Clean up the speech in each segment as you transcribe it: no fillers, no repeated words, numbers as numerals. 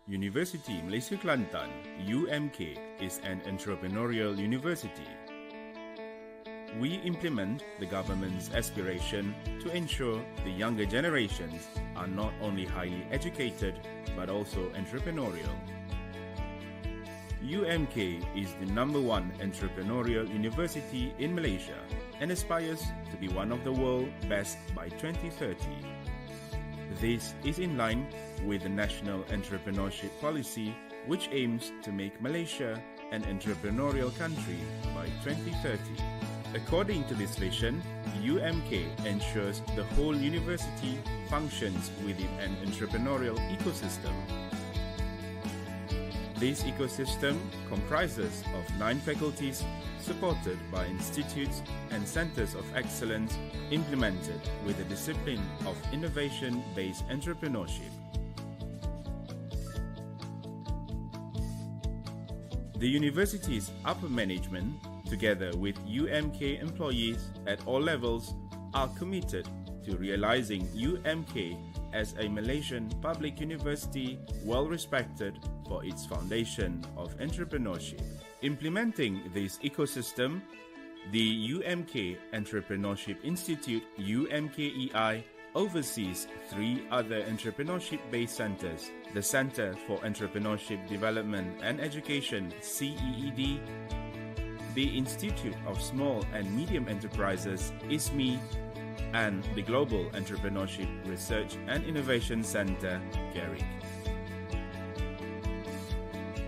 University Malaysia Kelantan, UMK, is an entrepreneurial university. We implement the government's aspiration to ensure the younger generations are not only highly educated but also entrepreneurial. UMK is the #1 entrepreneurial university in Malaysia and aspires to be one of the world's best by 2030. This is in line with the National Entrepreneurship Policy, which aims to make Malaysia an entrepreneurial country by 2030. According to this vision, UMK ensures the whole university functions within an entrepreneurial ecosystem. This ecosystem comprises of 9 faculties supported by institutes and centers of excellence implemented with the discipline of innovation-based entrepreneurship. The university's upper management, together with UMK employees at all levels, are committed to realizing UMK as a Malaysian public university well respected for its foundation of entrepreneurship. Implementing this ecosystem, the UMK Entrepreneurship Institute UMKEI oversees 3 other entrepreneurship-based centers: the Center for Entrepreneurship Development and Education CEED, the Institute of Small and Medium Enterprises ISME, and the Global Entrepreneurship Research and Innovation Center GERIC.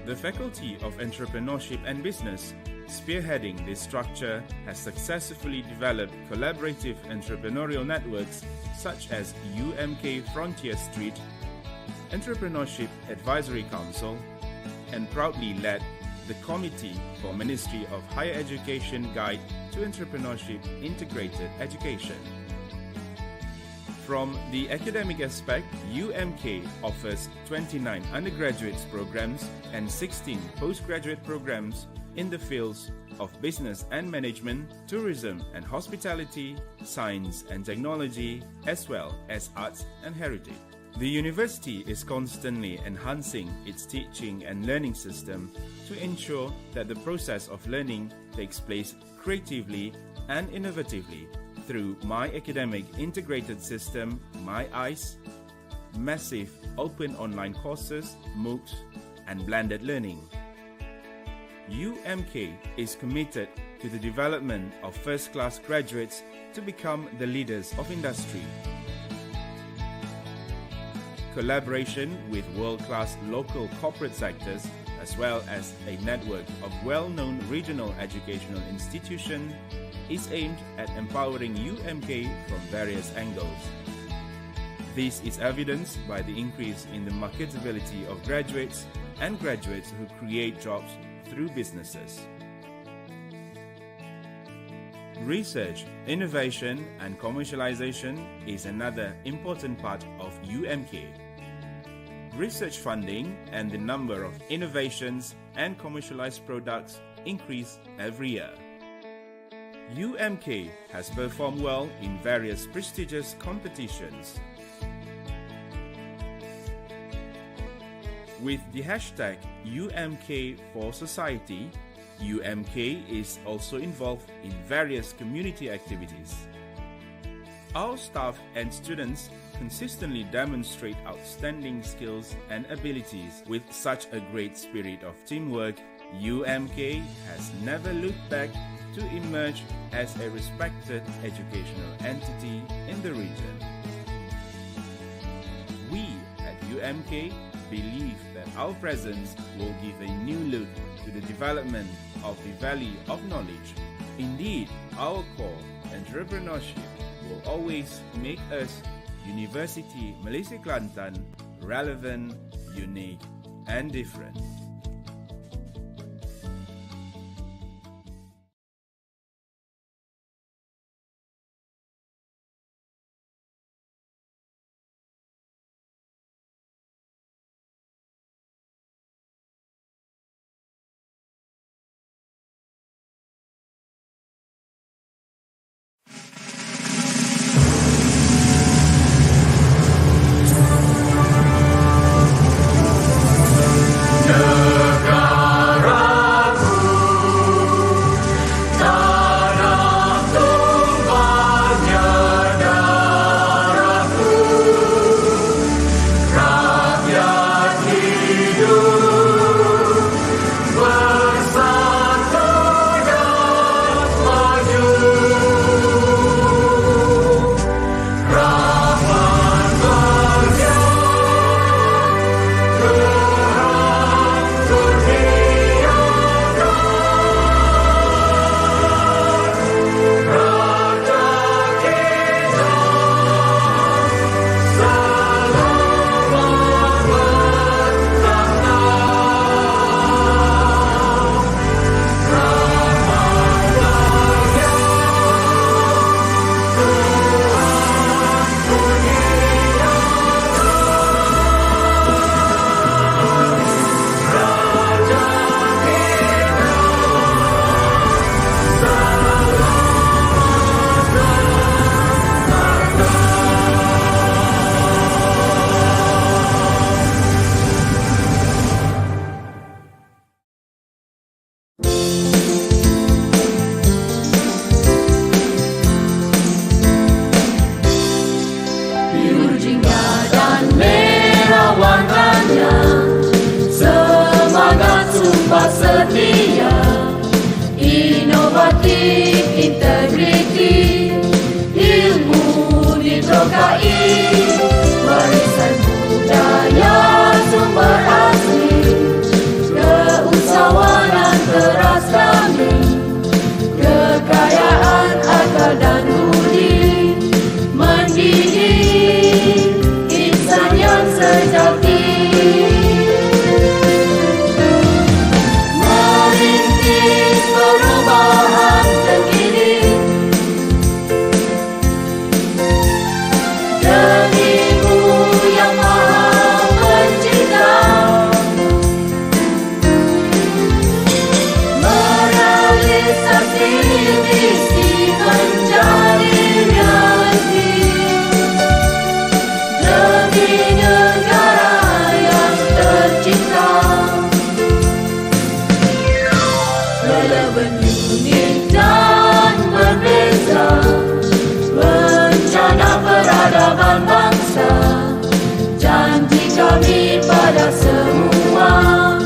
The Faculty of Entrepreneurship and Business, spearheading this structure, has successfully developed collaborative entrepreneurial networks such as UMK Frontier Street, Entrepreneurship Advisory Council, and proudly led the Committee for Ministry of Higher Education Guide to Entrepreneurship Integrated Education. From the academic aspect, UMK offers 29 undergraduate programs and 16 postgraduate programs in the fields of business and management, tourism and hospitality, science and technology, as well as arts and heritage. The university is constantly enhancing its teaching and learning system to ensure that the process of learning takes place creatively and innovatively through My Academic Integrated System, My ICE, massive open online courses, MOOCs, and blended learning. UMK is committed to the development of first-class graduates to become the leaders of industry. Collaboration with world-class local corporate sectors, as well as a network of well-known regional educational institutions, is aimed at empowering UMK from various angles. This is evidenced by the increase in the marketability of graduates and graduates who create jobs through businesses. Research, innovation, and commercialization is another important part of UMK. Research funding and the number of innovations and commercialized products increase every year. UMK has performed well in various prestigious competitions. With the hashtag UMK for Society, UMK is also involved in various community activities. Our staff and students consistently demonstrate outstanding skills and abilities. With such a great spirit of teamwork, UMK has never looked back to emerge as a respected educational entity in the region. We at UMK believe that our presence will give a new look to the development of the Valley of Knowledge. Indeed, our core, entrepreneurship, will always make us, University Malaysia Kelantan, relevant, unique, and different. visi menjadi realiti demi negara yang tercinta. Relevan unik dan berbeza, rencana peradaban bangsa, janji kami pada semua,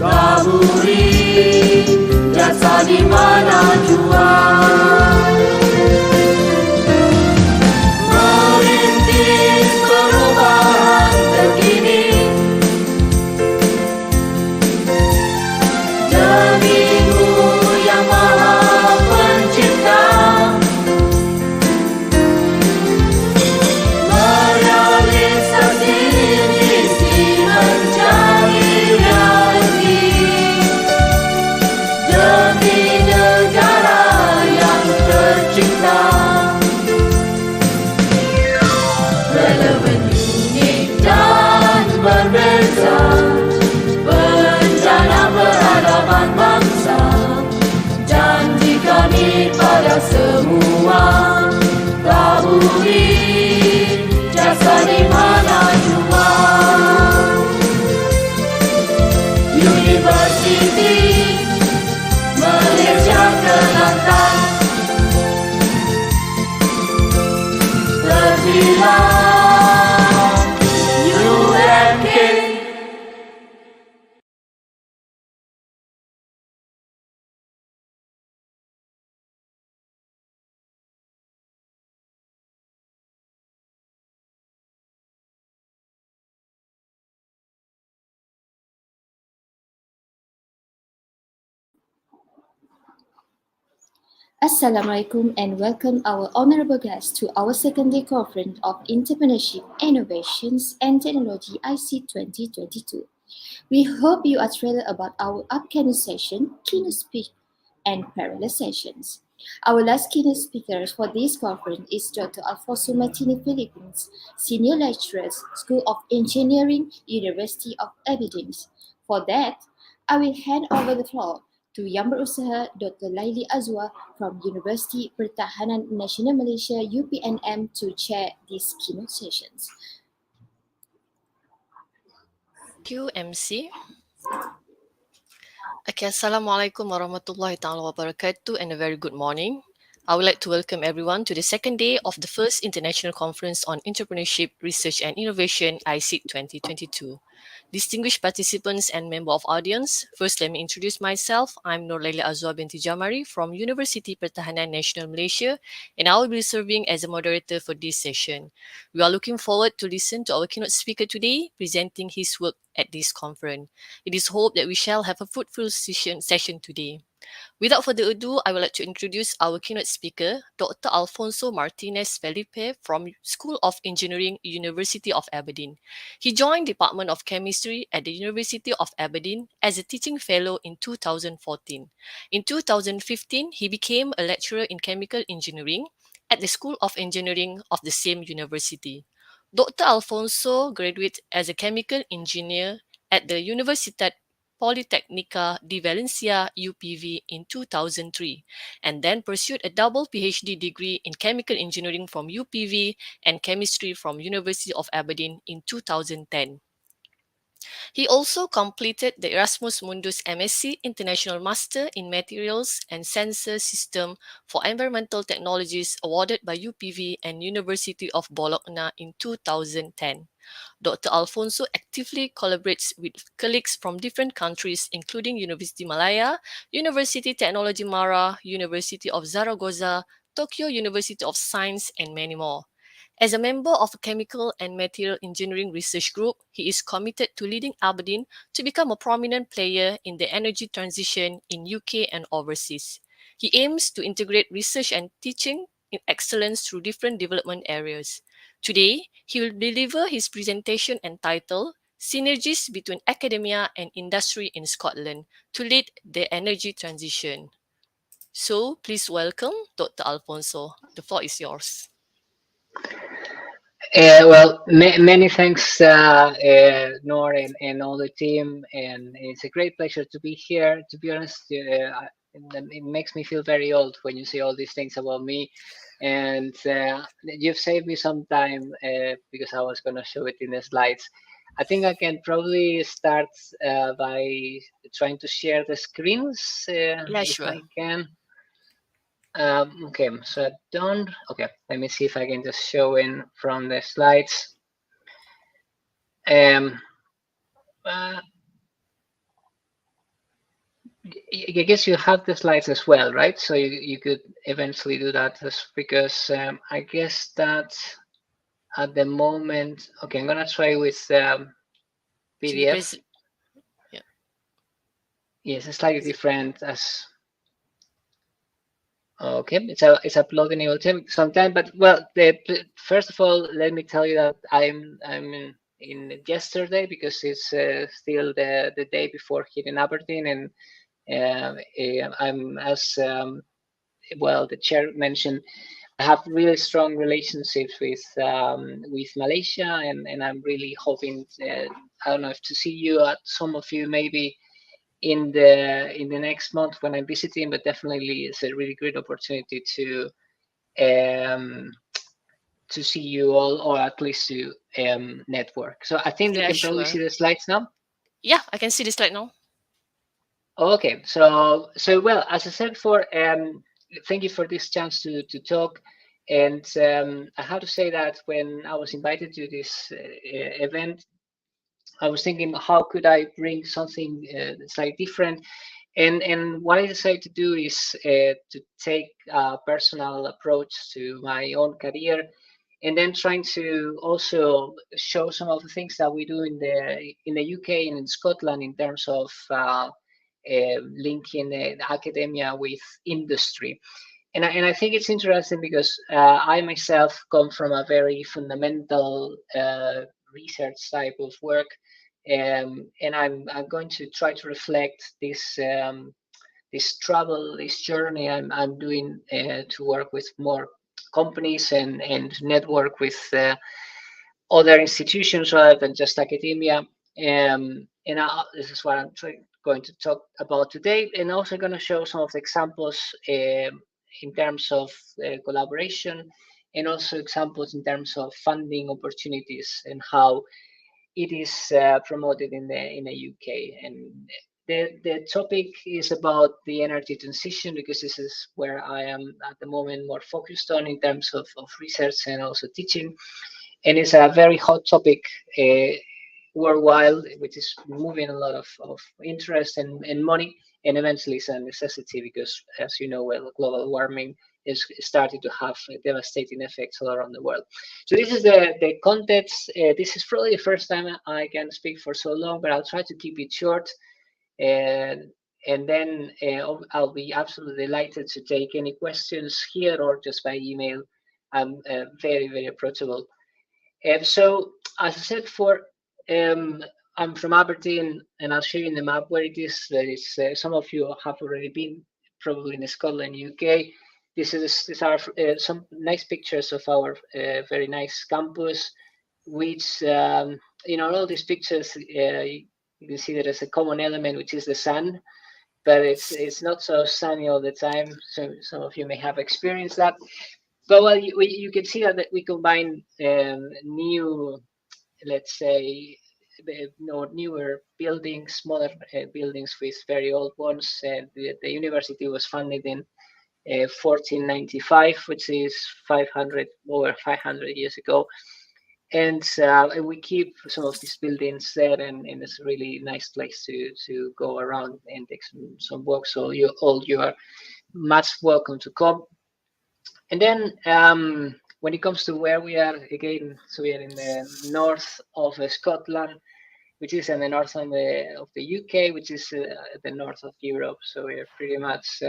taburi jasa di mana jua. Merintis perubahan terkini demi Yang Maha Pencipta, merealisasi visi menjadi realiti demi negara yang tercinta. Relevan unik dan berbeza, bencana peradaban bangsa, janji kami pada semua, taburi jasa di mana jua. Universiti Malaysia Kelantan terbilang UMK. Assalamualaikum and welcome our honorable guests to our second day conference of Entrepreneurship, Innovations and Technology ICEIT 2022. We hope you are thrilled about our upcoming session, keynote speech and parallel sessions. Our last keynote speaker for this conference is Dr. Alfonso Martini Philippines, Senior Lecturer, School of Engineering, University of Aberdeen. For that, I will hand over the floor to Yang Berusaha Dr. Laili Azwa from University Pertahanan Nasional Malaysia UPNM to chair these keynote sessions. Thank you, MC. Okay, Assalamualaikum warahmatullahi ta'ala wabarakatuh and a very good morning. I would like to welcome everyone to the second day of the first International Conference on Entrepreneurship, Research and Innovation, ICEIT 2022. Distinguished participants and member of audience, first let me introduce myself. I'm Nur Laila Azwa binti Jamari from University Pertahanan Nasional Malaysia, and I will be serving as a moderator for this session. We are looking forward to listen to our keynote speaker today, presenting his work at this conference. It is hoped that we shall have a fruitful session today. Without further ado, I would like to introduce our keynote speaker, Dr. Alfonso Martinez Felipe from School of Engineering, University of Aberdeen. He joined Department of Chemistry at the University of Aberdeen as a teaching fellow in 2014. In 2015, he became a lecturer in chemical engineering at the School of Engineering of the same university. Dr. Alfonso graduated as a chemical engineer at the Universitat Politecnica di Valencia UPV in 2003 and then pursued a double PhD degree in chemical engineering from UPV and chemistry from University of Aberdeen in 2010. He also completed the Erasmus Mundus MSc International Master in Materials and Sensor System for Environmental Technologies awarded by UPV and University of Bologna in 2010. Dr. Alfonso actively collaborates with colleagues from different countries, including University Malaya, University Technology Mara, University of Zaragoza, Tokyo University of Science, and many more. As a member of a chemical and material engineering research group, he is committed to leading Aberdeen to become a prominent player in the energy transition in UK and overseas. He aims to integrate research and teaching in excellence through different development areas. Today, he will deliver his presentation entitled Synergies Between Academia and Industry in Scotland to Lead the Energy Transition. So, please welcome Dr. Alfonso. The floor is yours. Many thanks, Noor and all the team, and it's a great pleasure to be here. To be honest, it makes me feel very old when you say all these things about me. And you've saved me some time because I was going to show it in the slides. I think I can probably start by trying to share the screens Yeah, if sure. I can. Okay, so I don't. Okay, let me see if I can just show in from the slides. I guess you have the slides as well, right? So you could eventually do that because I guess that at the moment, okay, I'm gonna try with So the PDF. yeah. Yes, it's slightly different as okay. It's uploading. It will take some time, but well, first of all, let me tell you that I'm in yesterday because it's still the day before here in Aberdeen, and I'm as well the chair mentioned. I have really strong relationships with Malaysia, and I'm really hoping I don't know if to see you some of you maybe in the next month when I'm visiting, but definitely it's a really great opportunity um, to see you all, or at least to network. So I think you Yeah, can probably sure. see the slides now. Yeah, I can see the slide now. Okay, so well, as I said before, thank you for this chance to talk. And I have to say that when I was invited to this event, I was thinking, how could I bring something slightly different? And what I decided to do is to take a personal approach to my own career, and then trying to also show some of the things that we do in the UK and in Scotland in terms of linking academia with industry. And I think it's interesting because I myself come from a very fundamental research type of work, and I'm going to try to reflect this travel, this journey I'm doing to work with more companies and network with other institutions rather than just academia. This is what going to talk about today, and also going to show some of the examples in terms of collaboration, and also examples in terms of funding opportunities and how it is promoted in the UK. And the topic is about the energy transition because this is where I am at the moment more focused on in terms of research and also teaching. And it's a very hot topic worldwide, which is moving a lot of interest and money, and eventually it's a necessity because, as you know, well, global warming is starting to have devastating effects all around the world. So this is the context. This is probably the first time I can speak for so long, but I'll try to keep it short. And then I'll be absolutely delighted to take any questions here or just by email. I'm very, very approachable. So, as I said before, I'm from Aberdeen, and I'll show you in the map where it is. There is some of you have already been, probably in Scotland, UK. These are some nice pictures of our very nice campus, which all these pictures you can see there is a common element, which is the sun, but it's not so sunny all the time. So some of you may have experienced that. But well, you can see that we combine new, let's say, newer buildings, modern buildings with very old ones. The university was founded in 1495, which is over 500 years ago. And we keep some of these buildings there, and it's a really nice place to go around and take some walks. So you are much welcome to come. And then when it comes to where we are, again, so we are in the north of Scotland, which is in the north of the UK, which is the north of Europe. So we're pretty much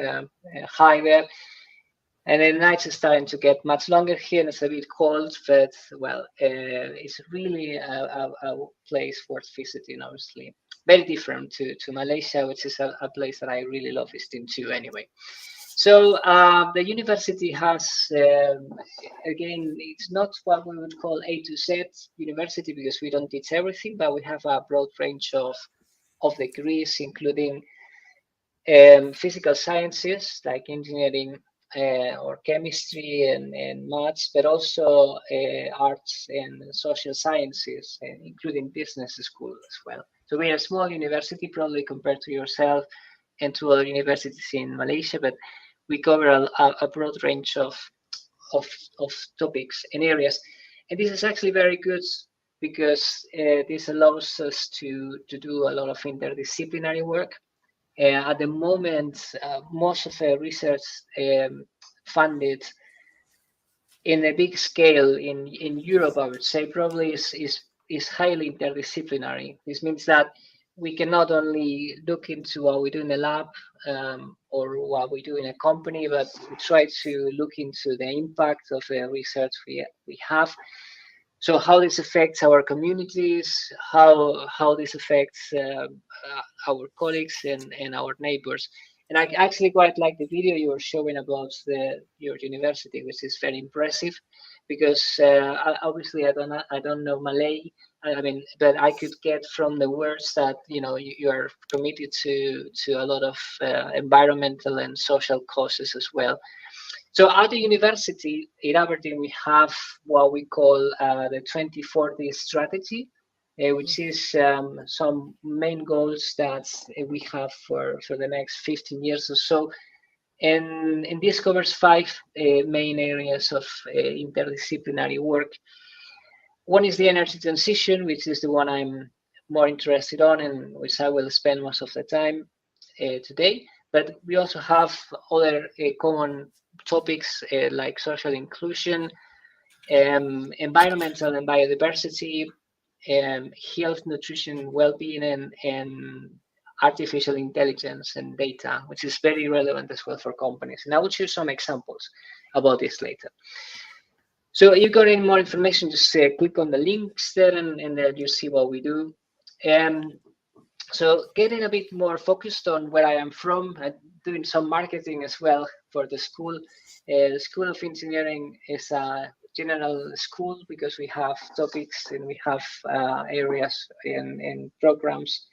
high there. And the nights are starting to get much longer here, and it's a bit cold, but well, it's really a place worth visiting, obviously. Very different to Malaysia, which is a place that I really love visiting too anyway. So the university has, again, it's not what we would call A to Z university because we don't teach everything, but we have a broad range of degrees, including physical sciences like engineering or chemistry and maths, but also arts and social sciences, including business school as well. So we're a small university, probably compared to yourself and to other universities in Malaysia, but we cover a broad range of, of topics and areas. And this is actually very good because this allows us to do a lot of interdisciplinary work. At the moment, most of the research funded in a big scale in Europe, I would say, probably is highly interdisciplinary. This means that we can not only look into what we do in the lab or what we do in a company, but we try to look into the impact of the research we have. So how this affects our communities, how this affects our colleagues and our neighbors. And I actually quite like the video you were showing about your university, which is very impressive, because obviously I don't know Malay. I mean, but I could get from the words that you are committed to a lot of environmental and social causes as well. So at the university in Aberdeen, we have what we call the 2040 strategy, which is some main goals that we have for the next 15 years or so. And this covers five main areas of interdisciplinary work. One is the energy transition, which is the one I'm more interested on and which I will spend most of the time today. But we also have other common topics like social inclusion, environmental and biodiversity, health, nutrition, well-being, and artificial intelligence and data, which is very relevant as well for companies. And I will share some examples about this later. So if you got any more information, just click on the links there and there you see what we do. So getting a bit more focused on where I am from, doing some marketing as well for the school. The School of Engineering is a general school because we have topics and we have areas and programs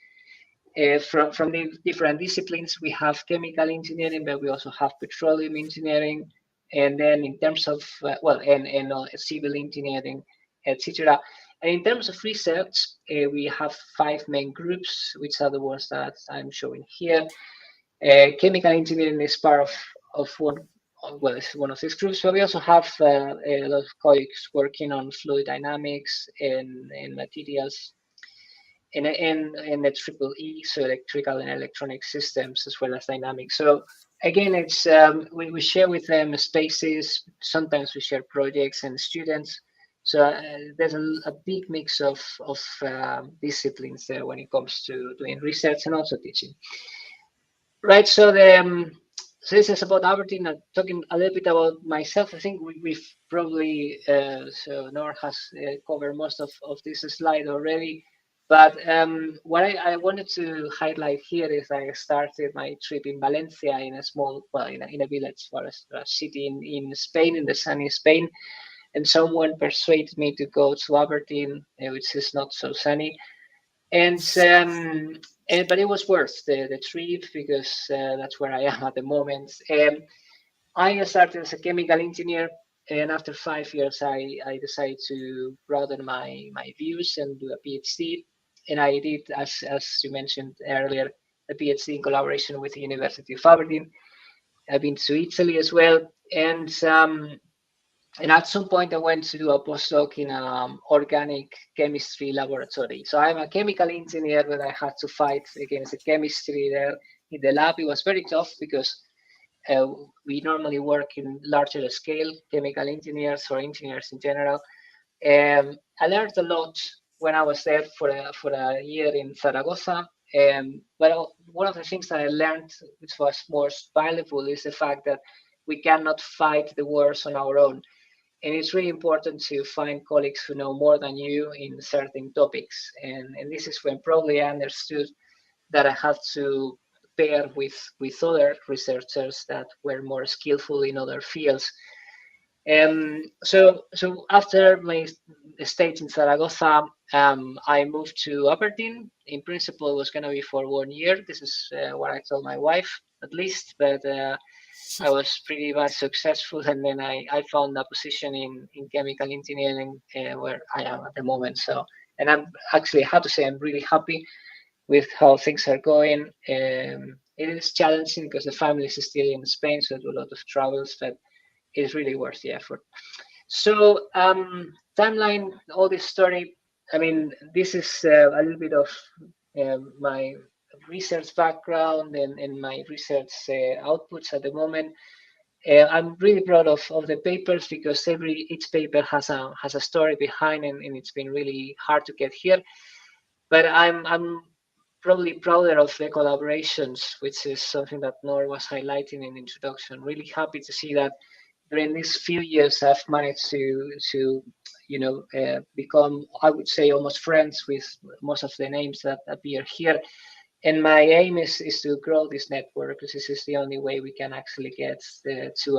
from the different disciplines. We have chemical engineering, but we also have petroleum engineering. And then in terms of, and civil engineering, etc. And in terms of research, we have five main groups, which are the ones that I'm showing here. Chemical engineering is part of one, it's one of these groups, but we also have a lot of colleagues working on fluid dynamics and materials and the triple E, so electrical and electronic systems, as well as dynamics. So again, it's we share with them spaces. Sometimes we share projects and students. So there's a big mix of disciplines there when it comes to doing research and also teaching. Right. So so this is about Aberdeen. Talking a little bit about myself. I think we've probably so Nor has covered most of this slide already. But what I wanted to highlight here is I started my trip in Valencia, in a small, well, in a village for a city in Spain, in the sunny Spain. And someone persuaded me to go to Aberdeen, which is not so sunny. And but it was worth the trip because that's where I am at the moment. I started as a chemical engineer, and after 5 years, I decided to broaden my views and do a PhD. And I did, as you mentioned earlier, a PhD in collaboration with the University of Aberdeen. I've been to Italy as well, and at some point I went to do a postdoc in organic chemistry laboratory. So I'm a chemical engineer, but I had to fight against the chemistry there in the lab. It was very tough because we normally work in larger scale, chemical engineers or engineers in general. I learned a lot when I was there for a year in Zaragoza. But one of the things that I learned, which was most valuable, is the fact that we cannot fight the wars on our own. And it's really important to find colleagues who know more than you in certain topics. And this is when probably I understood that I had to pair with other researchers that were more skillful in other fields. So after my stage in Zaragoza, I moved to Aberdeen. In principle, it was going to be for 1 year. This is what I told my wife, at least. But I was pretty much successful, and then I found a position in chemical engineering where I am at the moment. So, and I'm actually, I have to say, I'm really happy with how things are going. It is challenging because the family is still in Spain, so I do a lot of travels, but it is really worth the effort. So, timeline, all this story. I mean, this is a little bit of my research background and my research outputs at the moment. I'm really proud of the papers because each paper has a story behind, and it's been really hard to get here. But I'm probably prouder of the collaborations, which is something that Nor was highlighting in the introduction. Really happy to see that during these few years I've managed to become, I would say, almost friends with most of the names that appear here. And my aim is to grow this network because this is the only way we can actually get to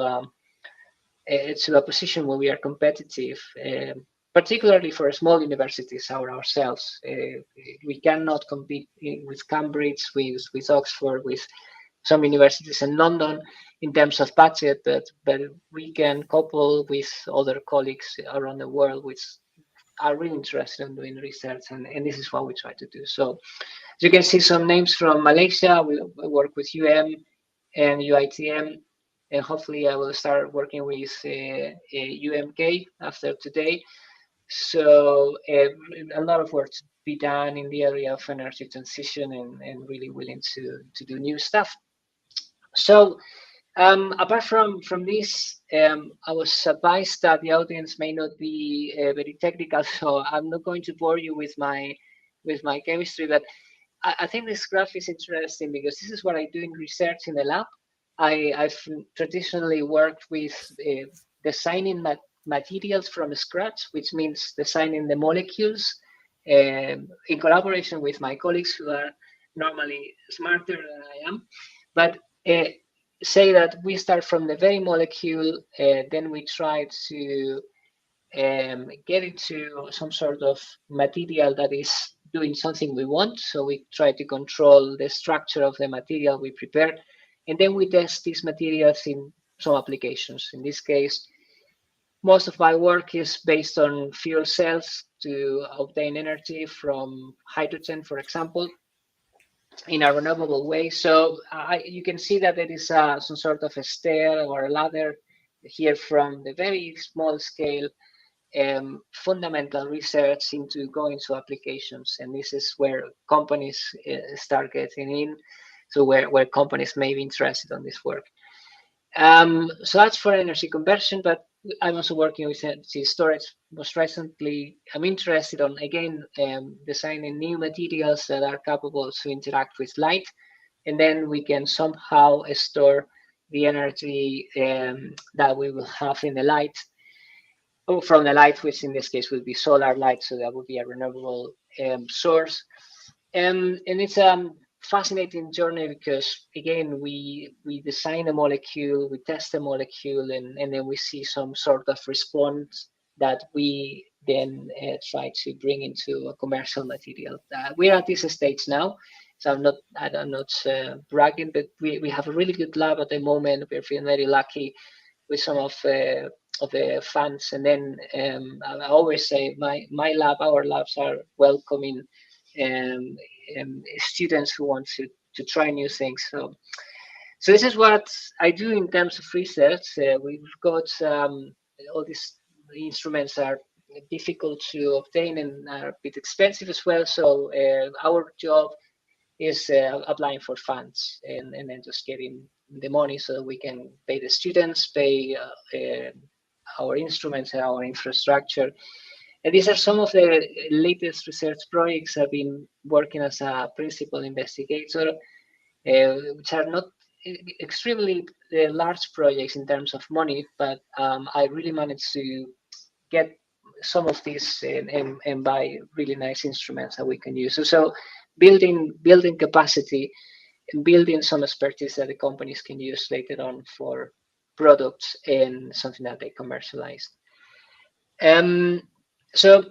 a position where we are competitive, particularly for small universities ourselves. We cannot compete with Cambridge, with Oxford, with some universities in London in terms of budget, but we can couple with other colleagues around the world which are really interested in doing research, and this is what we try to do. So as you can see, some names from Malaysia. We work with and UITM, and hopefully I will start working with UMK after today. So a lot of work to be done in the area of energy transition, and really willing to do new stuff. So apart from this, I was advised that the audience may not be very technical, so I'm not going to bore you with my chemistry, but I think this graph is interesting because this is what I do in research in the lab. I've traditionally worked with designing materials from scratch, which means designing the molecules in collaboration with my colleagues who are normally smarter than I am. But say that we start from the very molecule, then we try to get into some sort of material that is doing something we want. So we try to control the structure of the material we prepare, and then we test these materials in some applications. In this case, most of my work is based on fuel cells to obtain energy from hydrogen, for example, in a renewable way. So you can see that there is some sort of a stair or a ladder here from the very small scale fundamental research into going to applications, and this is where companies start getting in, so where companies may be interested on this work. So that's for energy conversion, but I'm also working with energy storage. Most recently, I'm interested on, again, designing new materials that are capable to interact with light, and then we can somehow store the energy that we will have in the light, from the light, which in this case would be solar light, so that would be a renewable source. And it's a fascinating journey because, again, we design a molecule, we test the molecule, and then we see some sort of response that we then try to bring into a commercial material. We're at this stage now, so I'm not bragging, but we have a really good lab at the moment. We're feeling very lucky with some of the funds, and then I always say our labs are welcoming students who want to try new things. So this is what I do in terms of research. We've got all these instruments are difficult to obtain and are a bit expensive as well. So our job is applying for funds, and then just getting the money so that we can pay the students, pay our instruments and our infrastructure. And these are some of the latest research projects I've been working as a principal investigator, which are not extremely large projects in terms of money, but I really managed to get some of these and buy really nice instruments that we can use. So building capacity and building some expertise that the companies can use later on for products and something that they commercialize. So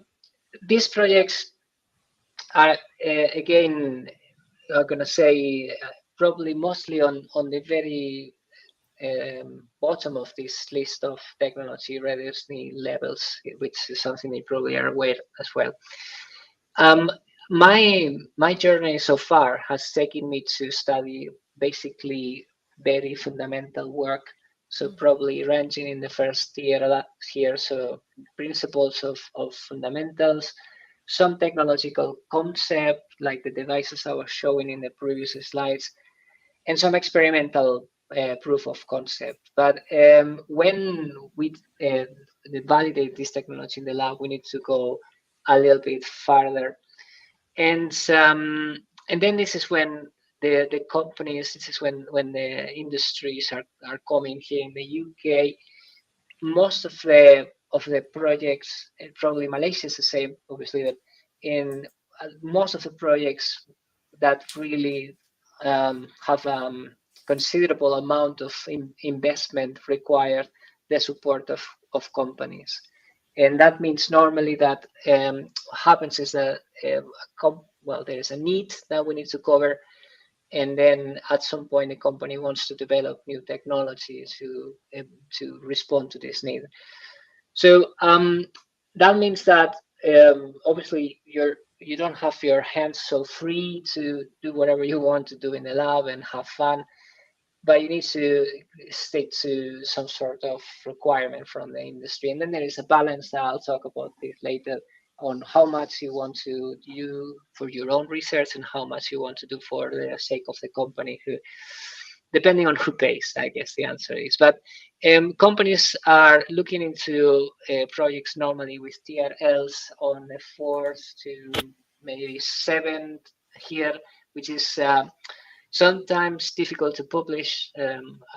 these projects are again, I'm gonna say probably mostly on the very bottom of this list of technology readiness levels, which is something you probably are aware as well. My journey so far has taken me to study basically very fundamental work. So probably ranging in the first year here, so principles of fundamentals, some technological concept like the devices I was showing in the previous slides, and some experimental proof of concept. But when we validate this technology in the lab, we need to go a little bit farther, and then this is when the companies, this is when the industries are coming here in the UK. Most of the projects, and probably Malaysia is the same, obviously, that in most of the projects that really have considerable amount of investment required the support of companies. And that means normally that happens is that well, there is a need that we need to cover, and then at some point the company wants to develop new technology to respond to this need. So that means that obviously you don't have your hands so free to do whatever you want to do in the lab and have fun, but you need to stick to some sort of requirement from the industry. And then there is a balance that I'll talk about this later on, how much you want to do for your own research and how much you want to do for the sake of the company, who, depending on who pays, I guess the answer is. But companies are looking into projects normally with TRLs on the 4th to maybe 7th here, which is sometimes difficult to publish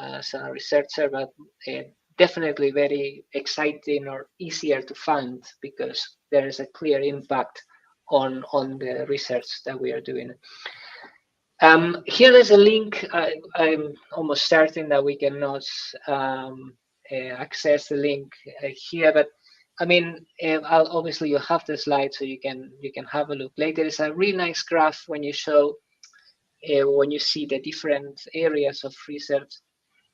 as a researcher, but definitely very exciting or easier to fund because there is a clear impact on the research that we are doing. Here is a link. I'm almost certain that we cannot access the link here, but I mean, obviously you have the slide, so you can have a look later. It's a really nice graph when you show when you see the different areas of research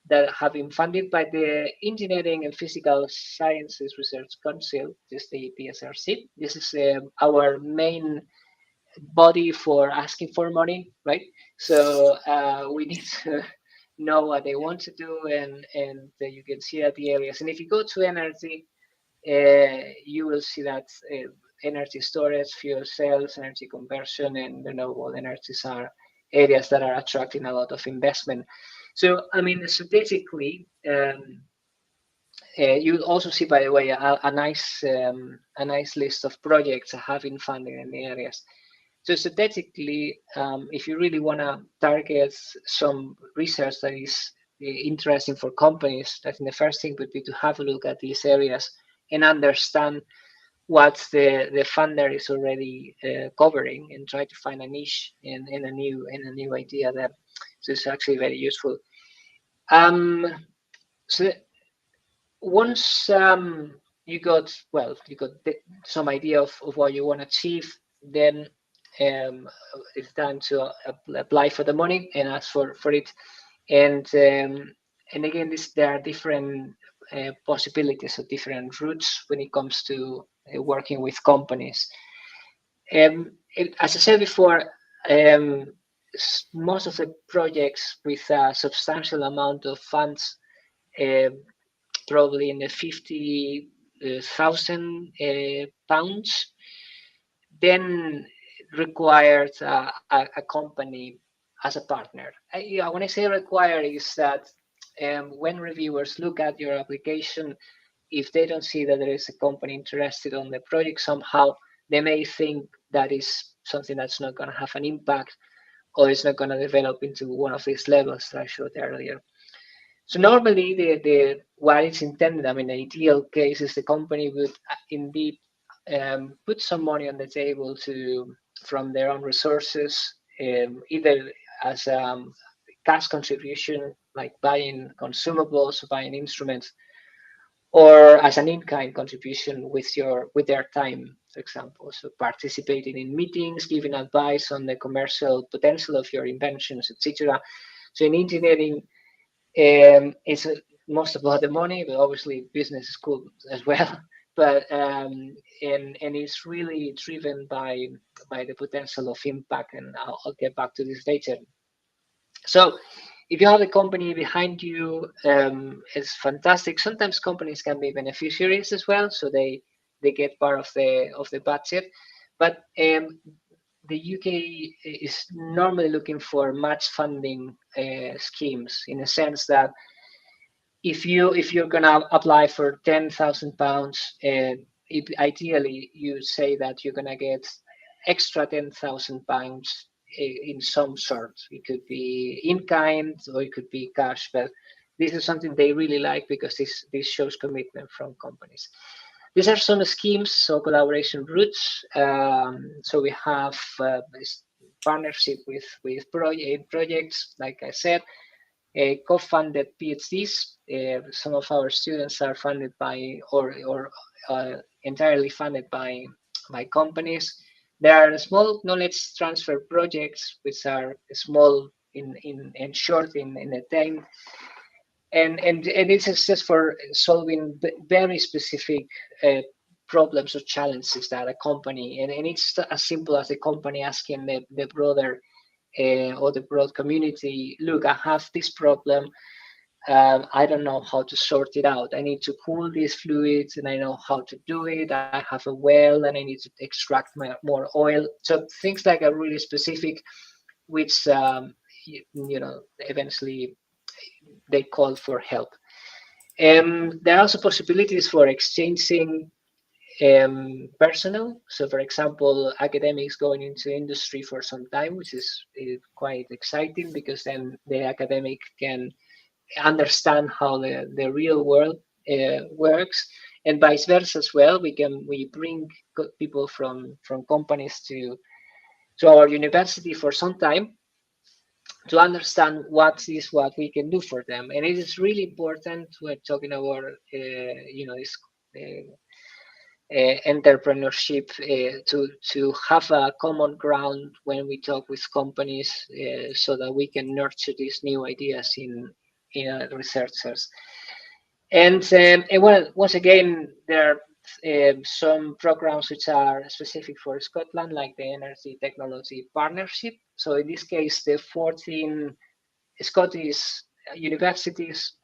that have been funded by the Engineering and Physical Sciences Research Council, just the PSRC. This is our main body for asking for money, right? So we need to know what they want to do, and you can see at the areas. And if you go to energy, you will see that energy storage, fuel cells, energy conversion, and renewable energies are areas that are attracting a lot of investment. So, I mean, strategically, you'll also see, by the way, a nice list of projects having funding in the areas. So strategically, if you really want to target some research that is interesting for companies, I think the first thing would be to have a look at these areas and understand what the funder is already covering, and try to find a niche in a new idea there. So it's actually very useful. So once you got some idea of what you want to achieve, then it's time to apply for the money and ask for it. And again, there are different possibilities of different routes when it comes to working with companies. As I said before, most of the projects with a substantial amount of funds, probably in the 50,000 pounds, then required a company as a partner. When I say require, is that when reviewers look at your application, if they don't see that there is a company interested on the project somehow, they may think that is something that's not going to have an impact, or it's not going to develop into one of these levels that I showed earlier. So normally, the what it's intended, I mean, the ideal case is the company would indeed put some money on the table from their own resources, either as a cash contribution, like buying consumables, buying instruments, or as an in-kind contribution with their time, for example. So participating in meetings, giving advice on the commercial potential of your inventions, etc. So in engineering, it's most about the money, but obviously business is cool as well. But and it's really driven by the potential of impact, and I'll get back to this later. So if you have a company behind you, it's fantastic. Sometimes companies can be beneficiaries as well, so they get part of the budget. But the UK is normally looking for match funding schemes, in a sense that if you're gonna apply for £10,000, ideally you say that you're gonna get extra £10,000 in some sort. It could be in kind or it could be cash, but this is something they really like because this shows commitment from companies. These are some schemes, so collaboration routes. So we have this partnership with projects, like I said, co-funded PhDs. Some of our students are funded by or entirely funded by companies. There are small knowledge transfer projects which are small in short in a time, and it's just for solving very specific problems or challenges that a company, and it's as simple as the company asking the broader or the broad community, look, I have this problem. I don't know how to sort it out. I need to cool these fluids and I know how to do it. I have a well and I need to extract more oil. So things like are really specific, which, eventually they call for help. There are also possibilities for exchanging personnel. So, for example, academics going into industry for some time, which is quite exciting because then the academic can understand how the real world works, and vice versa as well. We bring people from companies to our university for some time to understand what we can do for them, and it is really important when talking about this entrepreneurship, to have a common ground when we talk with companies, so that we can nurture these new ideas in researchers. And well, once again, there are some programs which are specific for Scotland, like the Energy Technology Partnership. So in this case, the 14 Scottish universities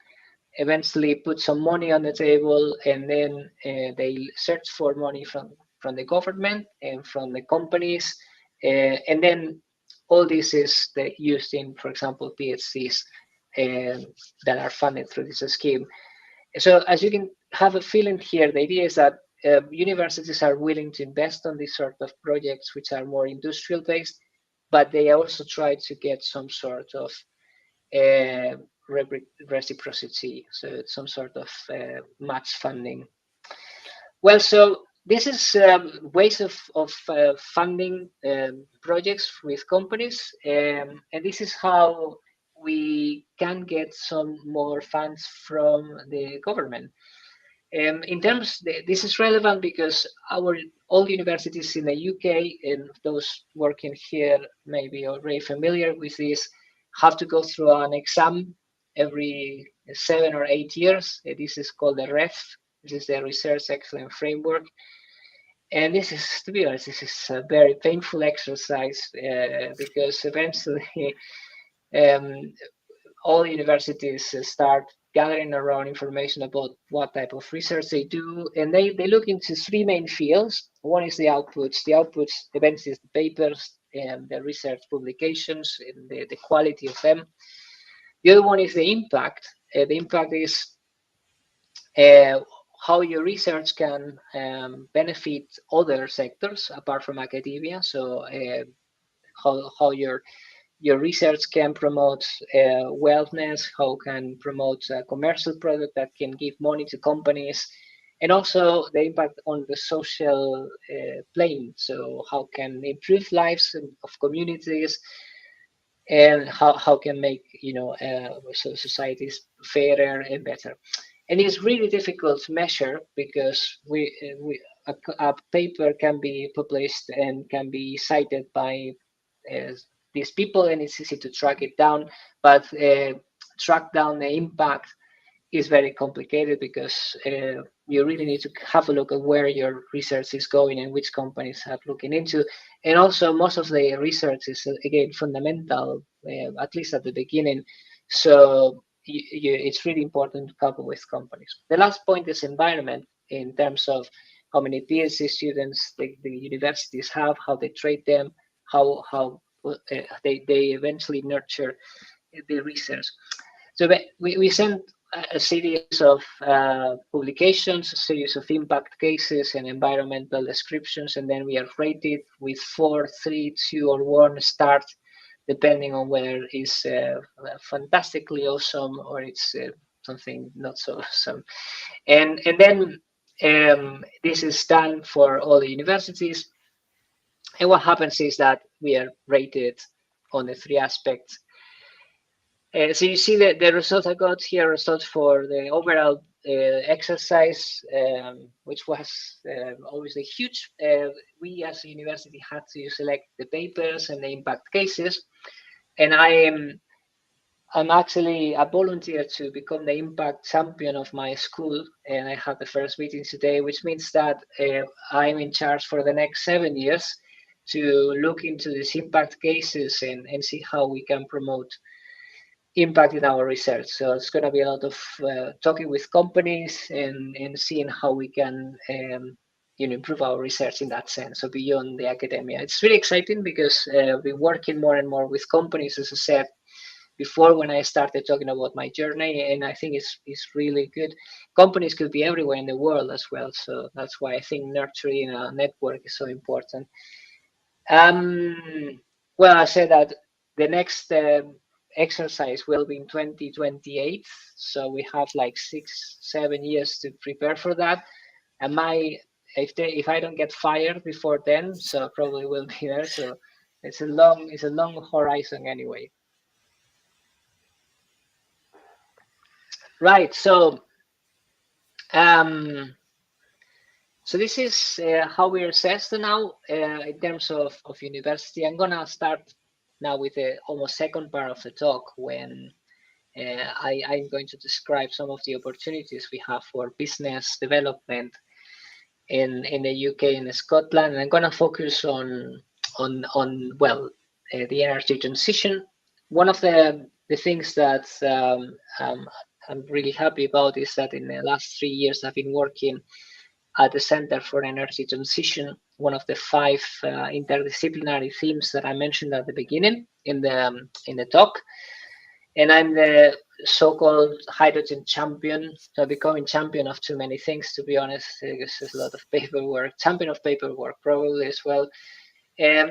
eventually put some money on the table, and then they search for money from the government and from the companies, and then all this is used in, for example, PhDs that are funded through this scheme. So as you can have a feeling here, the idea is that universities are willing to invest on these sort of projects which are more industrial based, but they also try to get some sort of reciprocity, so it's some sort of match funding. Well, so this is ways of funding projects with companies, and this is how we can get some more funds from the government. In terms, this is relevant because all universities in the UK, and those working here may be already familiar with this, have to go through an exam every 7 or 8 years. This is called the REF. This is the Research Excellence Framework. And this is, to be honest, this is a very painful exercise because eventually all universities start gathering around information about what type of research they do, and they look into three main fields. One is the outputs. The outputs eventually is the papers and the research publications and the quality of them. The other one is the impact. The impact is how your research can benefit other sectors apart from academia. So how your research can promote wellness, how can promote a commercial product that can give money to companies, and also the impact on the social plane. So how can improve lives of communities, and how can make societies fairer and better. And it's really difficult to measure because a paper can be published and can be cited by these people, and it's easy to track it down, but track down the impact is very complicated because you really need to have a look at where your research is going and which companies are looking into. And also, most of the research is, again, fundamental, at least at the beginning. So it's really important to couple with companies. The last point is environment, in terms of how many PhD students the universities have, how they trade them, how they eventually nurture the research. So we sent a series of publications, a series of impact cases and environmental descriptions, and then we are rated with 4, 3, 2, or 1 start, depending on whether it's fantastically awesome or it's something not so awesome. And then this is done for all the universities. And what happens is that we are rated on the 3 aspects. So you see that the results I got here, results for the overall exercise, which was obviously huge. We as a university had to select the papers and the impact cases. And I'm actually a volunteer to become the impact champion of my school. And I had the first meeting today, which means that I'm in charge for the next 7 years to look into these impact cases and see how we can promote impact in our research. So it's going to be a lot of talking with companies and seeing how we can improve our research in that sense. So beyond the academia, it's really exciting because we're working more and more with companies, as I said before when I started talking about my journey, and I think it's really good. Companies could be everywhere in the world as well, so that's why I think nurturing a network is so important. Well, I said that the next exercise will be in 2028, so we have like 6-7 years to prepare for that. And if I don't get fired before then, so probably will be there. So it's a long horizon anyway. Right. So so this is how we are assessed now in terms of university. I'm gonna start now with the almost second part of the talk, when I'm going to describe some of the opportunities we have for business development in the UK and Scotland. And I'm gonna focus on the energy transition. One of the things that I'm really happy about is that in the last 3 years I've been working at the Center for Energy Transition, one of the 5 interdisciplinary themes that I mentioned at the beginning in the talk. And I'm the so-called hydrogen champion. So becoming champion of too many things, to be honest, because there's a lot of paperwork, champion of paperwork probably as well.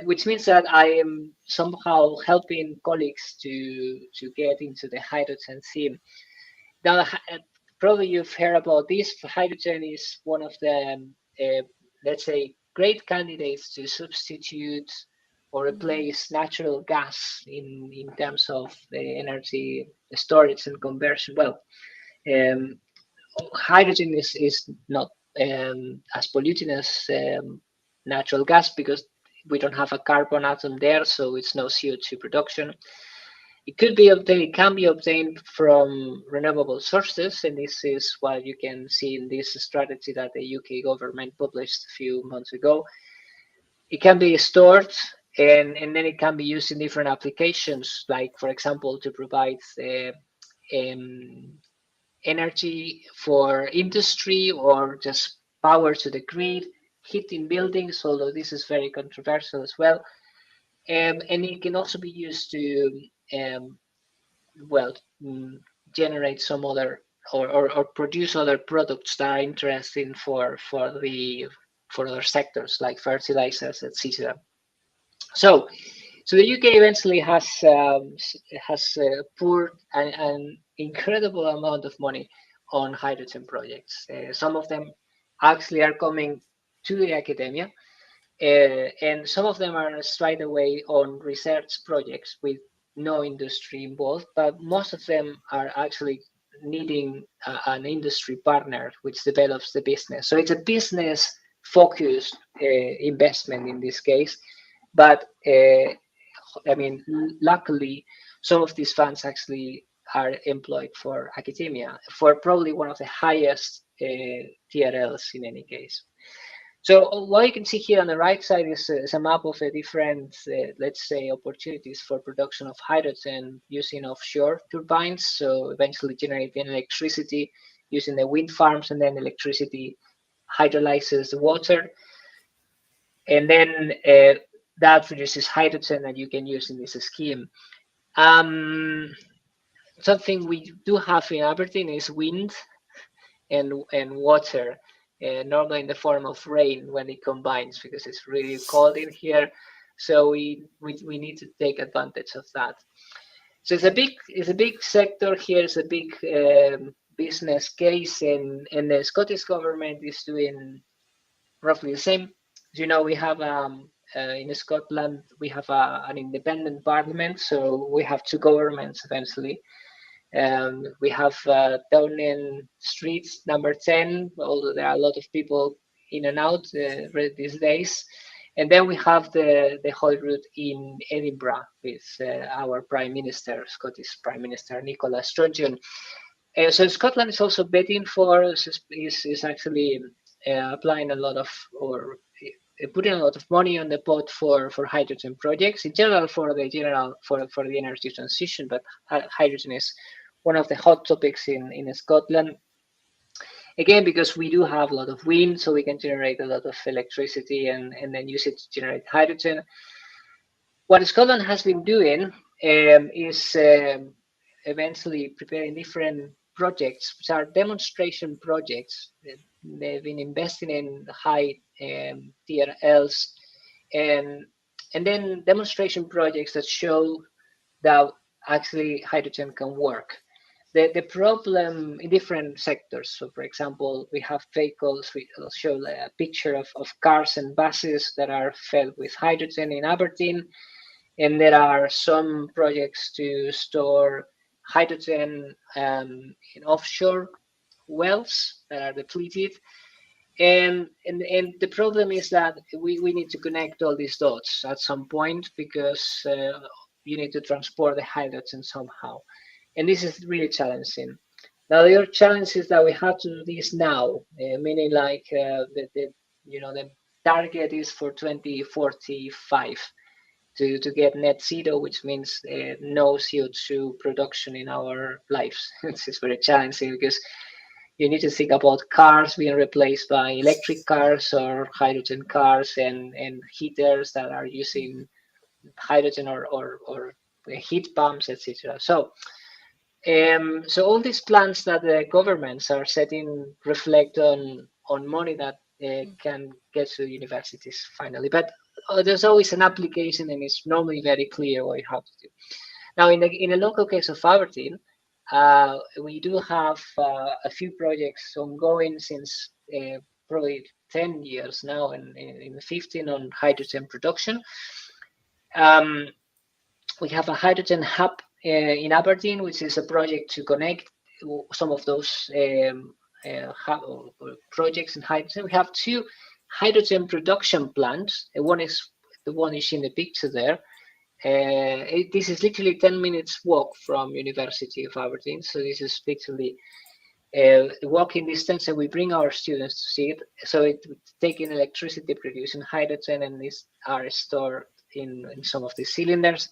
Which means that I am somehow helping colleagues to get into the hydrogen theme. Now, probably you've heard about this. Hydrogen is one of the, let's say, great candidates to substitute or replace natural gas in terms of the energy storage and conversion. Well, hydrogen is not as polluting as natural gas because we don't have a carbon atom there, so it's no CO2 production. It could be obtained, it can be obtained from renewable sources, and this is what you can see in this strategy that the UK government published a few months ago. It can be stored, and then it can be used in different applications, like, for example, to provide energy for industry or just power to the grid, heating buildings, although this is very controversial as well. And it can also be used to generate some other or produce other products that are interesting for other sectors like fertilizers, etc. So the UK eventually has poured an incredible amount of money on hydrogen projects. Some of them actually are coming to the academia, and some of them are straight away on research projects with no industry involved, but most of them are actually needing an industry partner which develops the business. So it's a business focused investment in this case, but I mean, luckily, some of these funds actually are employed for academia for probably one of the highest TRLs in any case. So what you can see here on the right side is a map of the different, let's say, opportunities for production of hydrogen using offshore turbines. So eventually generating electricity using the wind farms, and then electricity hydrolyzes the water. And then that produces hydrogen that you can use in this scheme. Something we do have in Aberdeen is wind and water, normally in the form of rain when it combines, because it's really cold in here. So we need to take advantage of that. So it's a big sector here. It's a big business case, and the Scottish government is doing roughly the same. As you know, we have in Scotland we have an independent parliament, so we have two governments eventually. We have Downing Street, number 10, although there are a lot of people in and out these days. And then we have the Holyrood in Edinburgh with our Prime Minister, Scottish Prime Minister Nicola Sturgeon. So Scotland is also betting for, is actually applying a lot of, or putting a lot of money on the pot for hydrogen projects in general for the energy transition, but hydrogen is one of the hot topics in Scotland. Again, because we do have a lot of wind, so we can generate a lot of electricity and then use it to generate hydrogen. What Scotland has been doing is eventually preparing different projects, which are demonstration projects. They've been investing in high TRLs and then demonstration projects that show that actually hydrogen can work. The problem in different sectors. So, for example, we have vehicles. We'll show a picture of cars and buses that are fed with hydrogen in Aberdeen. And there are some projects to store hydrogen in offshore wells that are depleted. And the problem is that we need to connect all these dots at some point, because you need to transport the hydrogen somehow. And this is really challenging. Now, the other challenge is that we have to do this now, meaning like the target is for 2045 to get net zero, which means no CO2 production in our lives. It's very challenging because you need to think about cars being replaced by electric cars or hydrogen cars and heaters that are using hydrogen or heat pumps, etc. So all these plans that the governments are setting reflect on money that can get to universities finally. But there's always an application, and it's normally very clear what you have to do. Now, in the local case of Aberdeen, we do have a few projects ongoing since probably 10 years now, and in 15 on hydrogen production. We have a hydrogen hub in Aberdeen, which is a project to connect some of those projects in hydrogen. We have two hydrogen production plants. One is the one you see in the picture there. This is literally 10 minutes walk from University of Aberdeen. So this is literally walking distance, and we bring our students to see it. So it's taking electricity, producing hydrogen, and these are stored in some of the cylinders.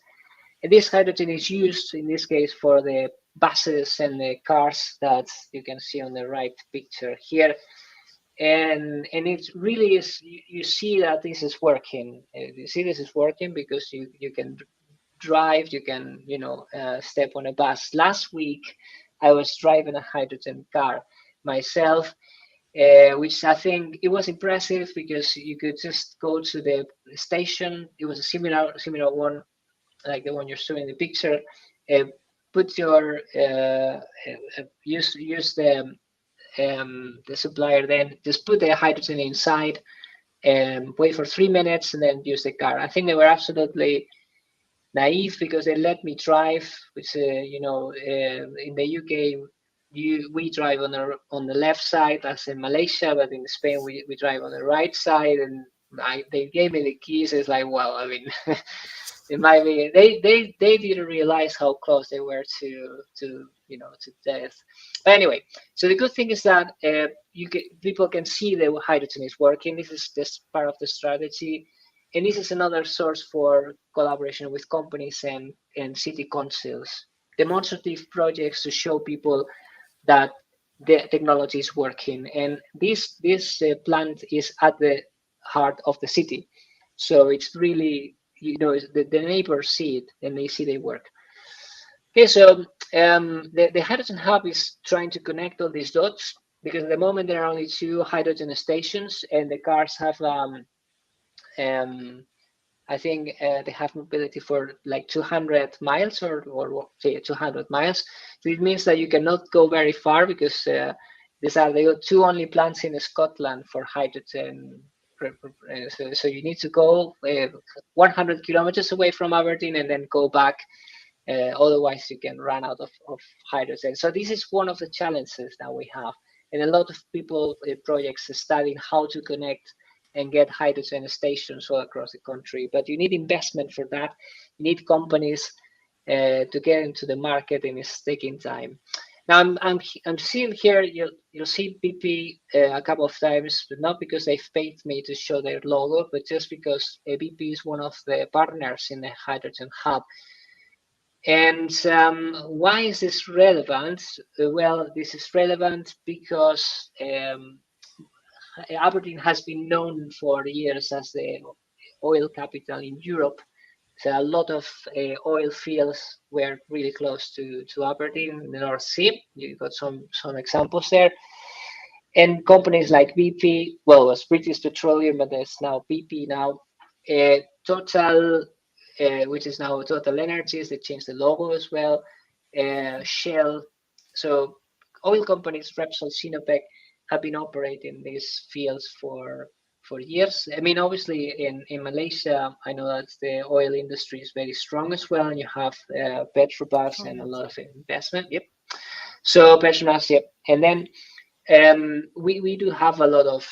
And this hydrogen is used in this case for the buses and the cars that you can see on the right picture here. And it really is, you see that this is working. You see this is working because you can drive, you can step on a bus. Last week I was driving a hydrogen car myself, which I think it was impressive because you could just go to the station. It was a similar one like the one you're showing in the picture. Put your use the supplier, then just put the hydrogen inside and wait for 3 minutes and then use the car. I think they were absolutely naive because they let me drive, which in the UK we drive on the left side as in Malaysia, but in Spain we drive on the right side. And they gave me the keys. It's like, well, I mean, it might be they didn't realize how close they were to to death. But anyway, so the good thing is that people can see the hydrogen is working. This is this part of the strategy, and this is another source for collaboration with companies and city councils. Demonstrative projects to show people that the technology is working, and this plant is at the heart of the city, so it's really the neighbors see it and they see they work. Okay, so the hydrogen hub is trying to connect all these dots, because at the moment there are only 2 hydrogen stations, and the cars have I think they have mobility for like 200 miles or say 200 miles. So it means that you cannot go very far, because these are the 2 only plants in Scotland for hydrogen. So you need to go 100 kilometers away from Aberdeen and then go back. Otherwise, you can run out of hydrogen. So this is one of the challenges that we have. And a lot of people, projects studying how to connect and get hydrogen stations all across the country. But you need investment for that. You need companies to get into the market, and it's taking time. Now I'm seeing here, you'll see BP a couple of times, but not because they've paid me to show their logo, but just because BP is one of the partners in the Hydrogen Hub. And why is this relevant? Well, this is relevant because Aberdeen has been known for years as the oil capital in Europe. So a lot of oil fields were really close to Aberdeen in the North Sea. You got some examples there. And companies like BP, well, it was British Petroleum, but there's now BP now. Total, which is now Total Energies, they changed the logo as well. Shell. So oil companies, Repsol, Sinopec, have been operating these fields for years. I mean, obviously in Malaysia, I know that the oil industry is very strong as well, and you have Petrobras and a lot of investment. Yep. So Petronas, yep. And then we do have a lot of